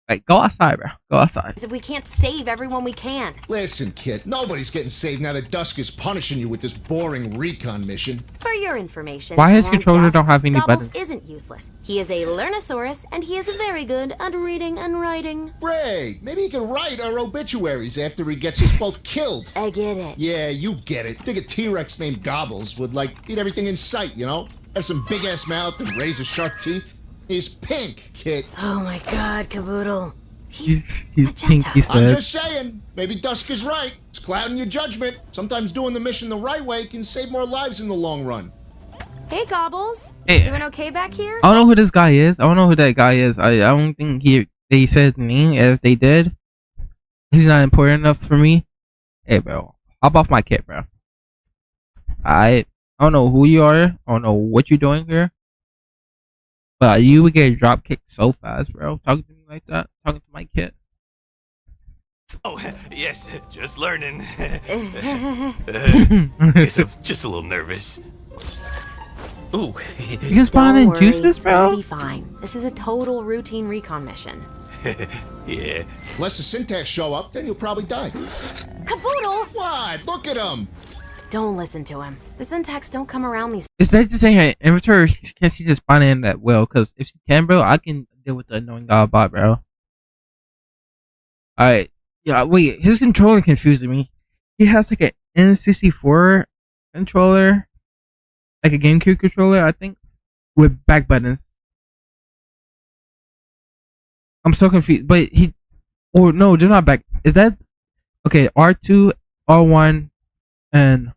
Like, go outside, bro. Go outside. If we can't save everyone we can. Listen, kid, nobody's getting saved now that Dusk is punishing you with this boring recon mission. For your information, Why his and controller Dusk's don't have any Gobbles buttons? isn't useless. He is a Learnosaurus, and he is very good at reading and writing. Great. Maybe he can write our obituaries after he gets us both killed. I get it. Yeah, you get it. Think a T-Rex named Gobbles would, like, eat everything in sight, you know? Have some big-ass mouth and razor-sharp teeth. He's pink, kid. Oh my god, Caboodle. He's pink, he I'm says. just saying. Maybe Dusk is right. It's clouding your judgment. Sometimes doing the mission the right way can save more lives in the long run. Hey, Gobbles. Hey. Doing okay back here? I don't know who this guy is. I don't know who that guy is. I don't think they said me. If they did, he's not important enough for me. Hey, bro. Hop off my kit, bro. I don't know who you are. I don't know what you're doing here. But you would get drop kicked so fast, bro. Talking to me like that. Talking to my kid. Oh, yes, just learning. Guess I'm just a little nervous. Ooh. You can spawn in juices, bro? It'll be fine. This is a total routine recon mission. Yeah. Unless the Syntax show up, then you'll probably die. Caboodle! What? Look at him! Don't listen to him. The Syntax don't come around these. Is that just saying her inventory can she just spawn in that well? Because if she can, bro, I can deal with the annoying god bot, bro. Alright. Yeah, wait, his controller confusing me. He has like an N64 controller, like a GameCube controller, I think, with back buttons. I'm so confused. But or no, they're not back. Is that okay? R2, R1, and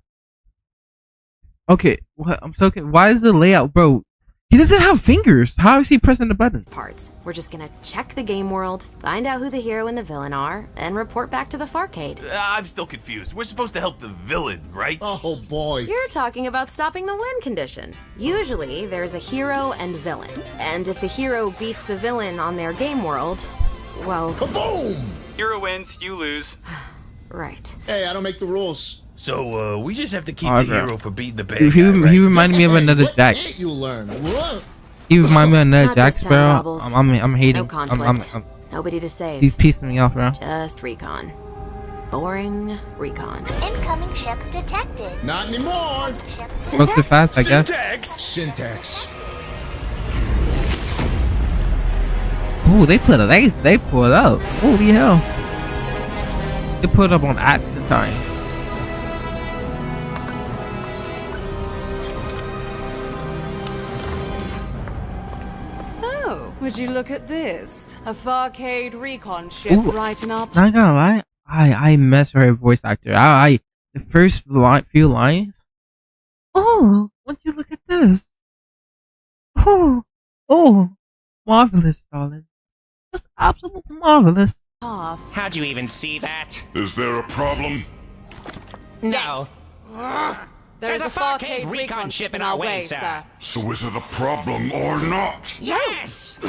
okay. What? I'm so confused. Why is the layout, bro? He doesn't have fingers. How is he pressing the buttons? Parts. We're just gonna check the game world, find out who the hero and the villain are, and report back to the Farcade. I'm still confused. We're supposed to help the villain, right? Oh boy. You're talking about stopping the win condition. Usually, there's a hero and villain. And if the hero beats the villain on their game world, well... Kaboom! Hero wins, you lose. Right. Hey, I don't make the rules. So, we just have to keep Oh, the bro. hero from beating the bad He guy, right? reminded me of another What Jax. can't you learn? What? He reminded me of another Not Jax, this time, bro. Bobbles. I'm hating. No conflict. Nobody to save. He's piecing me off, bro. Just recon. Boring recon. Incoming ship detected. Not anymore. Spoke too fast, I guess. Syntax. Ooh, they pulled up. Holy hell. They put up on action time. Oh, would you look at this? A Farcade recon ship Ooh, writing up. Not gonna lie, I mess with her voice actor. The first few lines. Oh, won't you look at this? Oh, marvelous, darling. Just absolutely marvelous. How'd you even see that? Is there a problem? No. There's a Farcade recon ship in our way, sir. So is it a problem or not? Yes!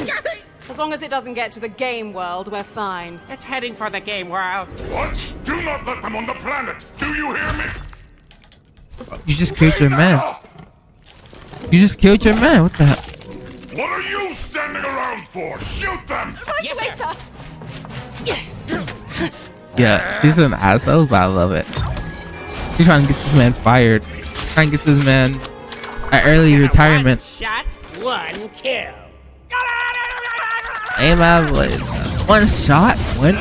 As long as it doesn't get to the game world, we're fine. It's heading for the game world. What? Do not let them on the planet. Do you hear me? You just killed your man. You just killed your man. What the hell? What are you standing around for? Shoot them! Yes, sir. Yeah, she's an asshole, but I love it. She's trying to get this man fired. Trying to get this man an early retirement. Shot, one kill. Aim out, like, one shot, one.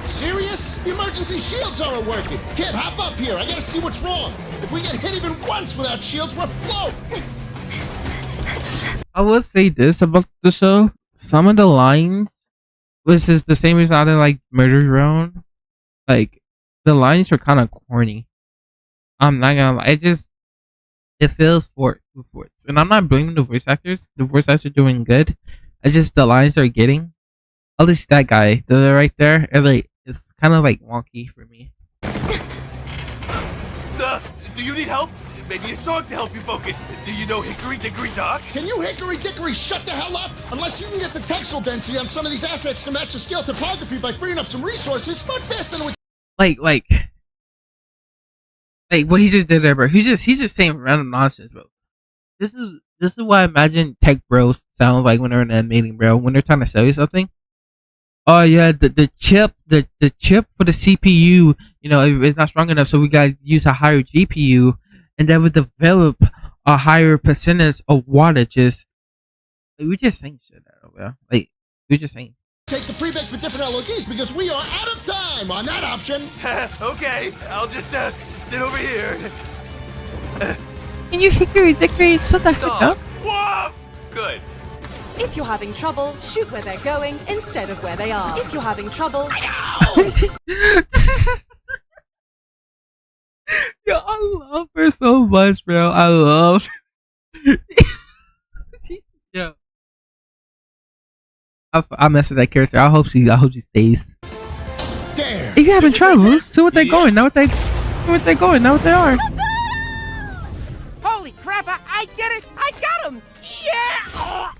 Serious? The emergency shields aren't working. Kid, hop up here. I gotta see what's wrong. If we get hit even once without shields, we're float. I will say this about the show. Some of the lines, which is the same reason I didn't like Murder Drone, like, the lines are kind of corny. I'm not gonna lie. It feels forced. And I'm not blaming the voice actors. The voice actors are doing good. It's just the lines are getting. At least that guy, the right there, it's kind of like wonky for me. Do you need help? Maybe a song to help you focus. Do you know Hickory Dickory Dock? Can you Hickory Dickory shut the hell up? Unless you can get the textile density on some of these assets to match the scale topography by freeing up some resources, much faster than we. Like what he just did there, bro. He's just saying random nonsense, bro. This is what I imagine tech bros sound like when they're in a meeting, bro. When they're trying to sell you something. Oh yeah, the chip for the CPU, you know, it's not strong enough, so we gotta use a higher GPU, and then we develop a higher percentage of wattages. Like, we just saying shit, bro. Like, we just saying. Take the pre-bake for different LODs because we are out of time on that option. Okay, I'll just sit over here. Can you Hickory Dickory shut the heck up? Whoa! Good. If you're having trouble, shoot where they're going instead of where they are. If you're having trouble... Yo, I love her so much, bro. I love. Yo, I mess with that character. I hope she stays. There. If you're having trouble, see what they're going. Know what they're going. Know what they are. Holy crap, I did it! I got him! Yeah!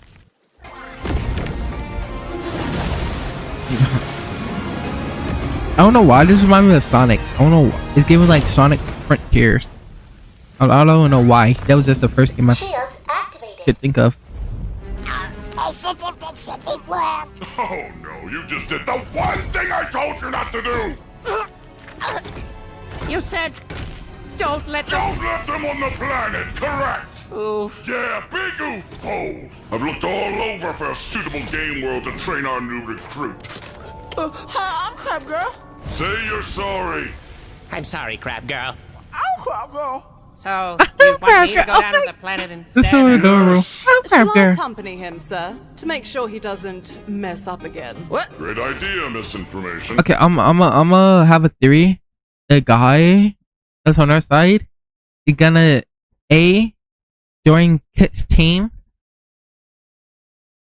I don't know why this reminds me of Sonic. I don't know. It's giving like Sonic Frontiers. I don't know why. That was just the first game I could think of. Oh no, you just did the one thing I told you not to do! You said, don't let them on the planet, correct? Oof. Yeah, big oof, cold. I've looked all over for a suitable game world to train our new recruit. Hi, I'm Crab Girl. Say you're sorry. I'm sorry, Crab Girl. I'm Crab Girl. So, you want me to go down to the planet instead? This is so adorable. Shall I accompany him, sir, to make sure he doesn't mess up again? What? Great idea, misinformation. Okay, I'm gonna have a theory. The guy that's on our side is gonna join Kit's team.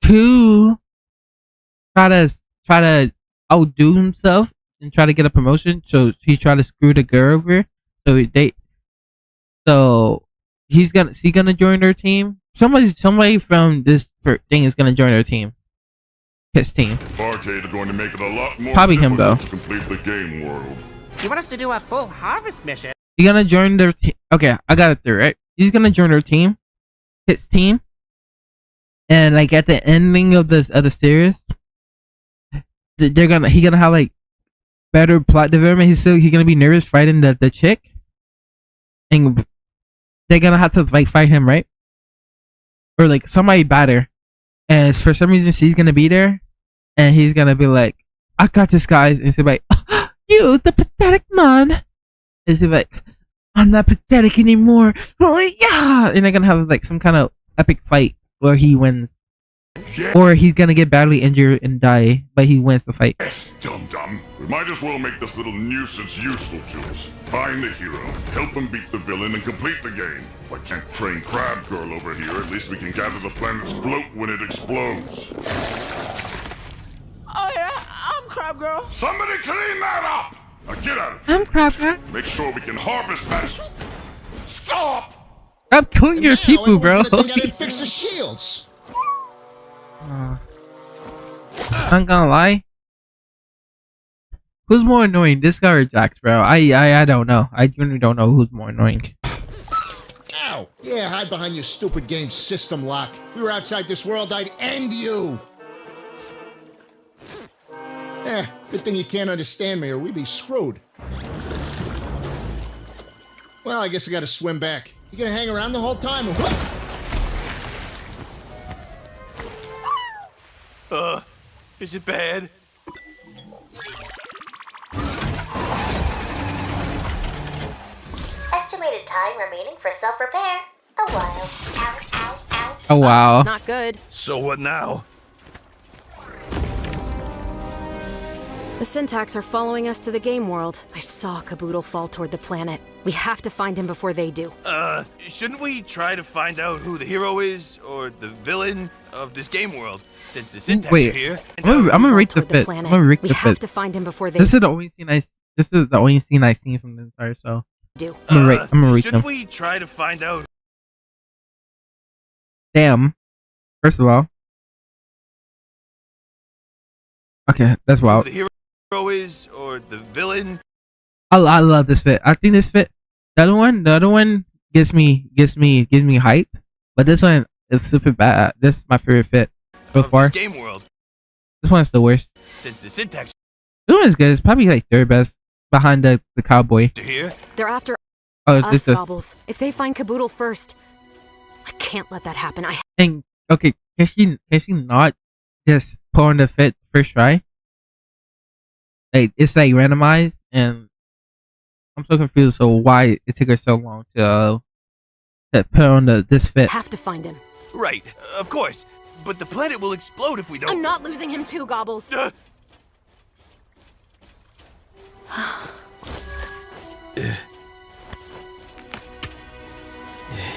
2, try to outdo himself and try to get a promotion. So he try to screw the girl over. So he's gonna join their team. Somebody from this thing is gonna join their team. His team. Arcade are going to make it a lot more Probably him though. to complete the game world. You want us to do a full harvest mission? He's gonna join their team. Okay, I got it there, right? He's gonna join their team. His team. And like at the ending of the series, he gonna have like better plot development. He's gonna be nervous fighting the chick, and they're gonna have to like fight him, right? Or like somebody better, and for some reason she's gonna be there, and he's gonna be like, "I got this, guys," and he's like, oh, "You, the pathetic man," and he's like, "I'm not pathetic anymore." Oh yeah, and they're gonna have like some kind of epic fight where he wins. Yeah. Or he's gonna get badly injured and die, but he wins the fight. Yes, dum-dum. We might as well make this little nuisance useful to us. Find the hero, help him beat the villain, and complete the game. If I can't train Crab Girl over here, at least we can gather the planet's float when it explodes. Oh yeah, I'm Crab Girl. Somebody clean that up! Now get out of here. I'm Crab Girl. Make sure we can harvest that. Stop! Stop killing your Now people, bro. everyone's gonna think I didn't fix the shields. I'm gonna lie. Who's more annoying, this guy or Jax, bro? I don't know. I genuinely don't know who's more annoying. Ow! Yeah, hide behind your stupid game system lock. If we were outside this world, I'd end you. Good thing you can't understand me or we'd be screwed. Well, I guess I gotta swim back. You gonna hang around the whole time or what? Is it bad? Estimated time remaining for self-repair. A while. Ow, ow, ow. Oh wow. It's not good. So what now? The Syntax are following us to the game world. I saw Caboodle fall toward the planet. We have to find him before they do. Shouldn't we try to find out who the hero is or the villain of this game world? Since the Syntax Wait, are here. I'm gonna rate the fit. I'm gonna rate We the have fit. to find him before they This is the only scene This is the only scene I've seen from the entire show. do. I'm gonna rate Shouldn't them. we try to find out? Damn. First of all. Okay, that's wild. Who the hero is or the villain? I love this fit. I think this fit. The other one gives me height, but this one is super bad. This is my favorite fit so far. This game world. This one's the worst. Since the Syntax This one is good. It's probably like third best behind the cowboy. are here. They're after Oh, us, this is Gobbles. If they find Caboodle first, I can't let that happen. and okay. Can she not just put on the fit first try? Like it's like randomized, and I'm so confused. So why it took her so long to put on this fit? Have to find him. Right, of course. But the planet will explode if we don't. I'm not losing him too, Gobbles.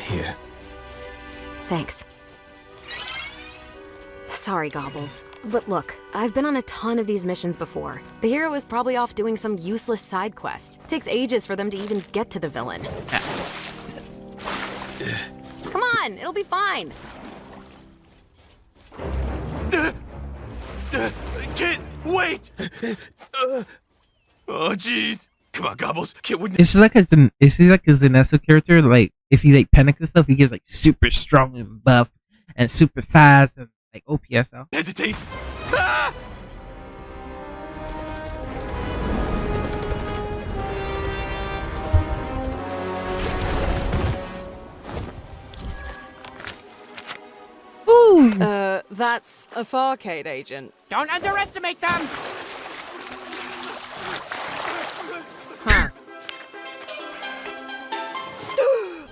Here. Thanks. Sorry, Gobbles. But look, I've been on a ton of these missions before. The hero is probably off doing some useless side quest. Takes ages for them to even get to the villain. Come on, it'll be fine. Kid, wait! Oh, jeez. Come on, Gobbles. Kid wouldn't. Is he like a Zenesso character? Like if he like panics and stuff, he gets like super strong and buff and super fast and like OPSL. Hesitate. Ah! Ooh. That's a Farcade agent. Don't underestimate them!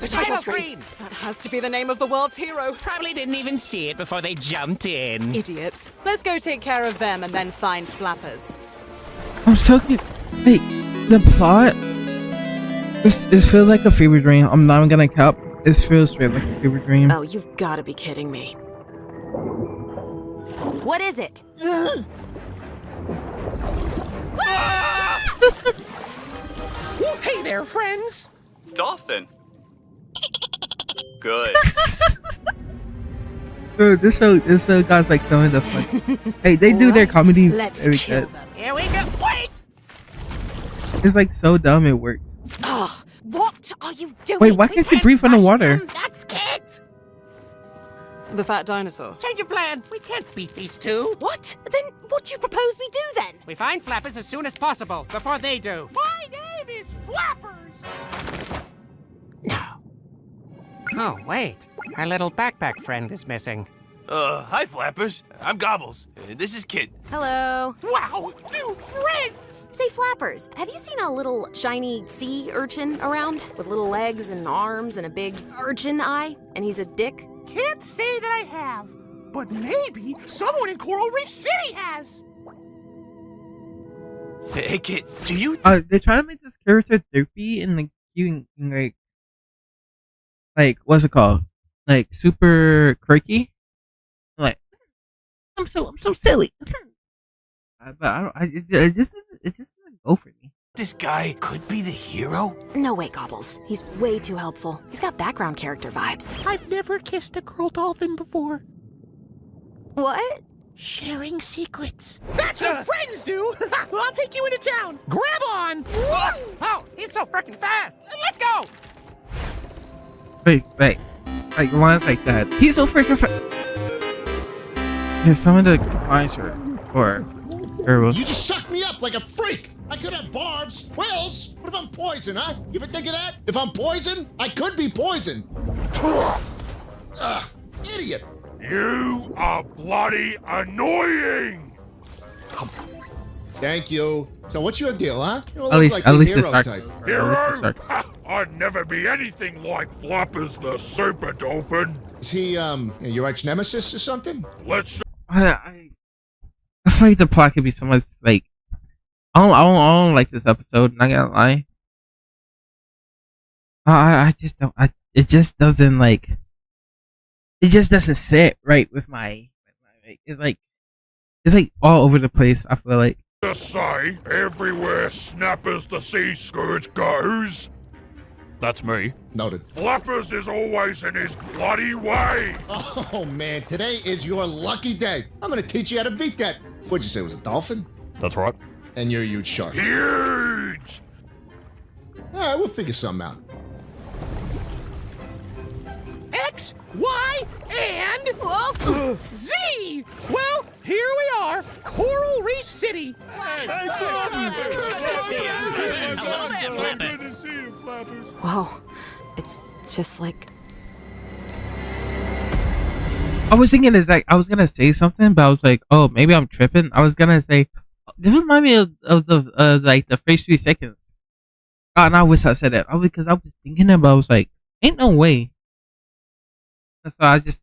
The title screen! That has to be the name of the world's hero. Probably didn't even see it before they jumped in. Idiots. Let's go take care of them and then find Flappers. I'm so good. Wait, the plot. This feels like a fever dream. I'm not even gonna cap. This feels straight like a fever dream. Oh, you've got to be kidding me. What is it? Hey there, friends! Dolphin. Good. Dude, this show got like some of the fun. Hey, they do their comedy very good. Here we go. Wait! It's like so dumb it works. Oh, what are you doing? Wait, why can't she breathe underwater? That's Kit! The fat dinosaur. Change your plan. We can't beat these two. What? Then what do you propose we do then? We find Flappers as soon as possible, before they do. My name is Flappers! No. Oh, wait. Our little backpack friend is missing. Hi, Flappers. I'm Gobbles. This is Kit. Hello. Wow, new friends! Say, Flappers, have you seen a little shiny sea urchin around? With little legs and arms and a big urchin eye? And he's a dick? Can't say that I have, but maybe someone in Coral Reef City has. Hey, Kit, do you... They're trying to make this character derpy and like cute and like what's it called? Like super quirky. Like I'm so silly. But I don't. It just doesn't go for me. this guy could be the hero? No way, Gobbles. He's way too helpful. He's got background character vibes. I've never kissed a girl dolphin before. What? Sharing secrets. That's what friends do! I'll take you into town! Grab on! Oh, he's so freaking fast! Let's go! Wait, like lines like that. He's so freaking There's some of the lines or You just sucked me up like a freak! I could have barbs, quills! What if I'm poison, huh? You ever think of that? If I'm poison, I could be poison! Ugh, idiot! You are bloody annoying! Thank you. So what's your deal, huh? You don't At look least, like at the least the hero start. type. Hero? I'd never be anything like Flappers the Super Dolphin. Is he, your ex-nemesis or something? Let's... I feel like the plot could be so much like I don't like this episode. Not gonna lie. I just don't. It just doesn't like. It just doesn't sit right with my. It's like all over the place. I feel like. Just say, everywhere Snappers the Sea Scourge goes. That's me. Noted. Flappers is always in his bloody way. Oh man, today is your lucky day. I'm gonna teach you how to beat that. What'd you say, it was a dolphin? That's right. And you're a huge shark. Huge! Alright, we'll figure something out. X, Y, and Z! Well, here we are, Coral Reef City. Whoa. It's just like. I was thinking is like I was gonna say something, but I was like, oh, maybe I'm tripping. I was gonna say, this remind me of the like the first 3 seconds. Oh, and I wish I said it. Because I was thinking about. I was like, ain't no way. So I just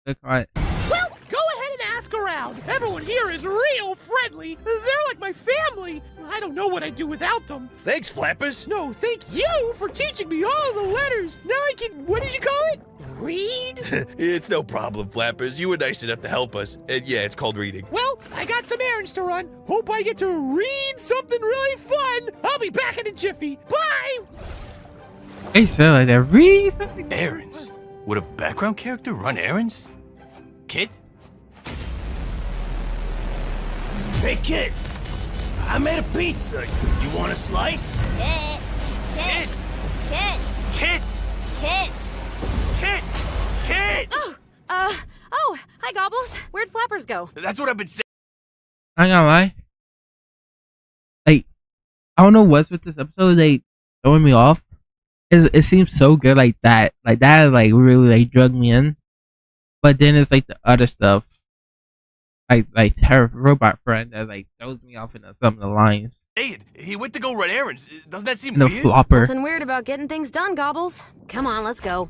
look quiet. Well, go ahead and ask around. Everyone here is real friendly. They're like my family. I don't know what I'd do without them. Thanks, Flappers. No, thank you for teaching me all the letters. Now I can, what did you call it? Read? It's no problem, Flappers. You were nice enough to help us. And yeah, it's called reading. Well, I got some errands to run. Hope I get to read something really fun. I'll be back in a jiffy. Bye! Hey, so like that read something. Errands? Would a background character run errands? Kit? Hey, Kit! I made a pizza. You want a slice? Kit! Kit! Kit! Kit! Kit! Kit! Kit! Oh, hi Gobbles. Where'd Flappers go? That's what I've been saying. I'm not gonna lie. Like, I don't know what's with this episode. They throwing me off. It seems so good like that really like drug me in. But then it's like the other stuff, like her robot friend that like throws me off into some of the lines. Hey, he went to go run errands. Doesn't that seem And the weird? flopper. Nothing weird about getting things done, Gobbles. Come on, let's go.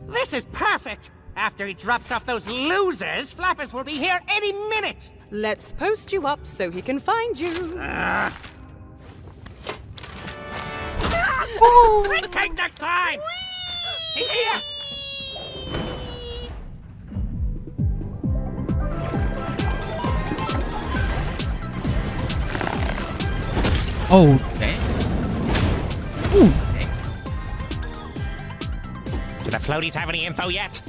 This is perfect. After he drops off those losers, Flappers will be here any minute. Let's post you up so he can find you. Retake next time! He's here! Oh, dang. Ooh. Do the floaties have any info yet?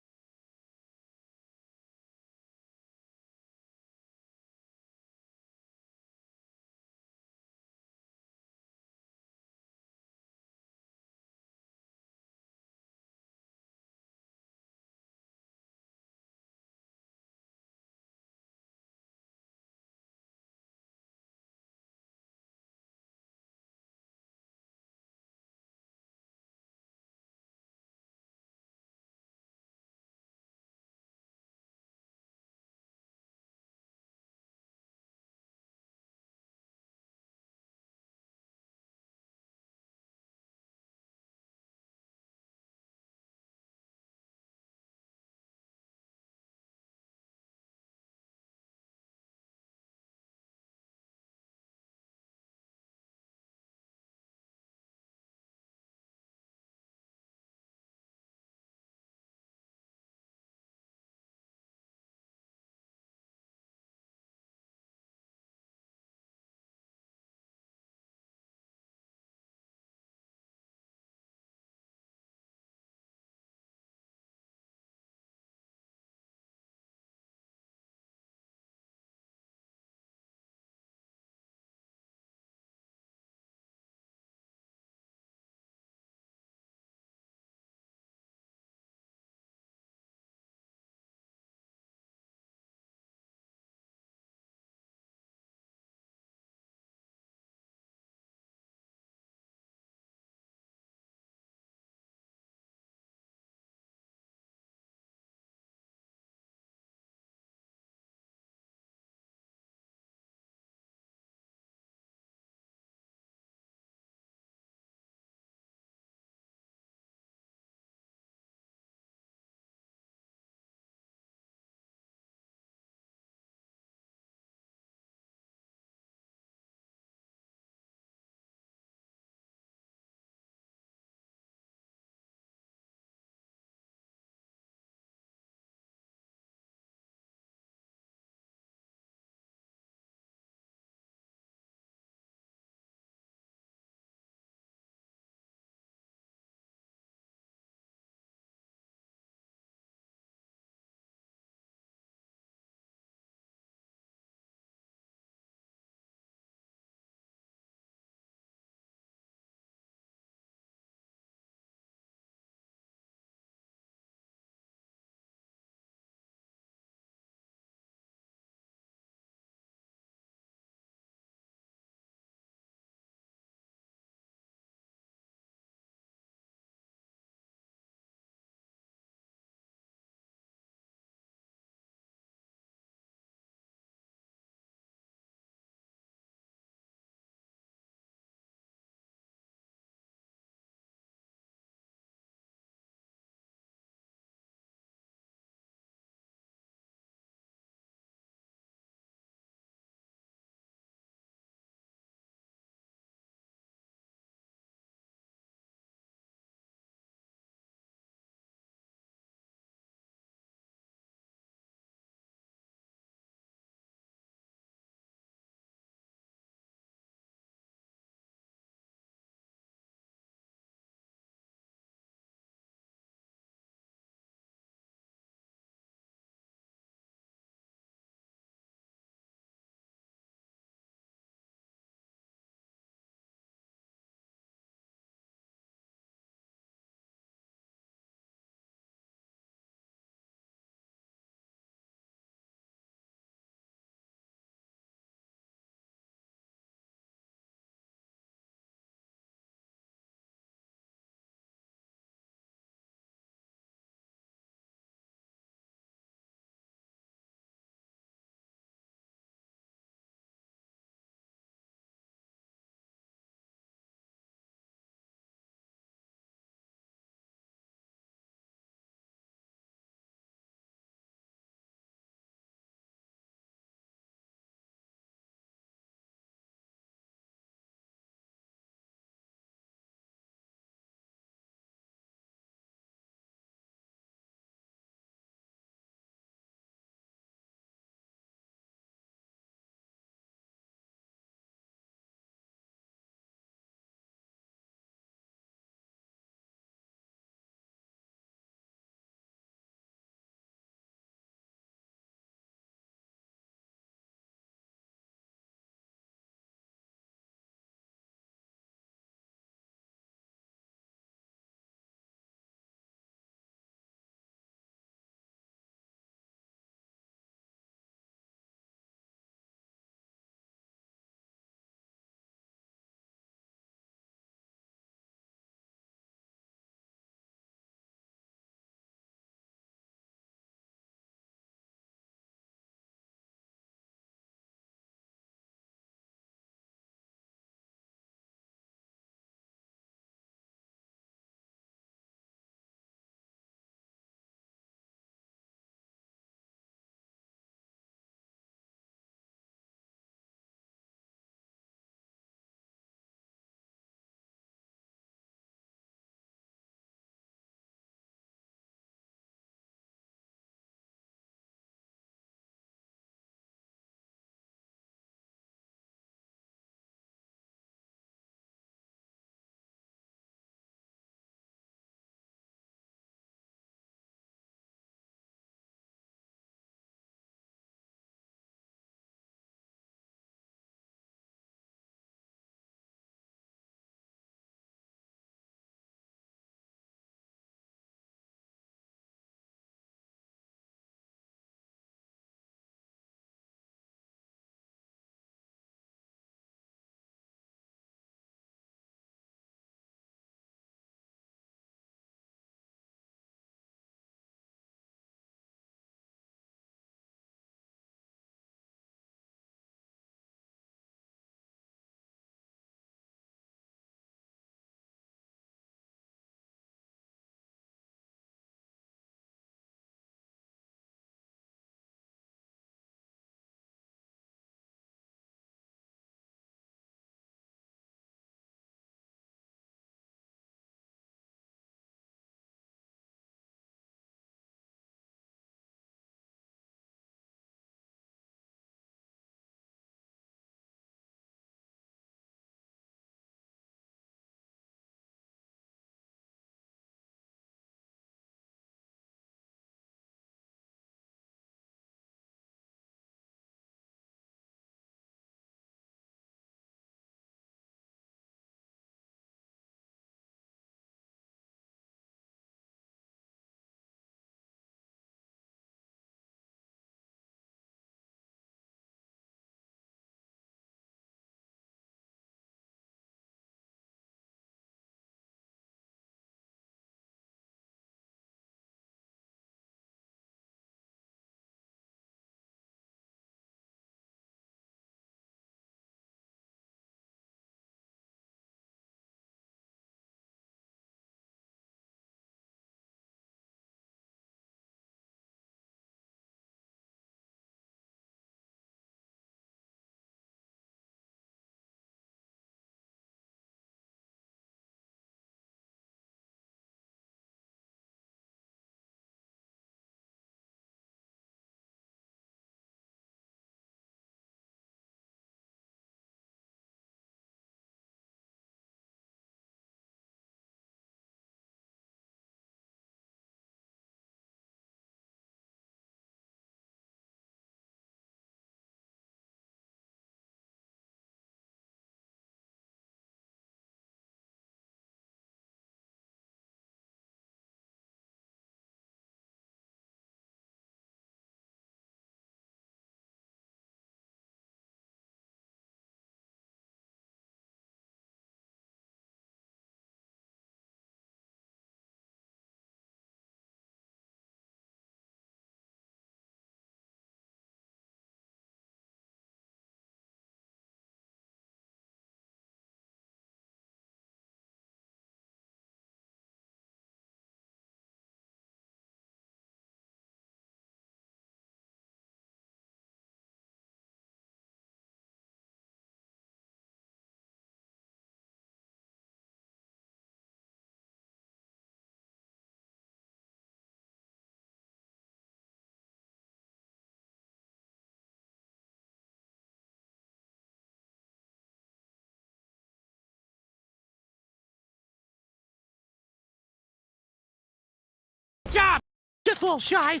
job! Just a little shy.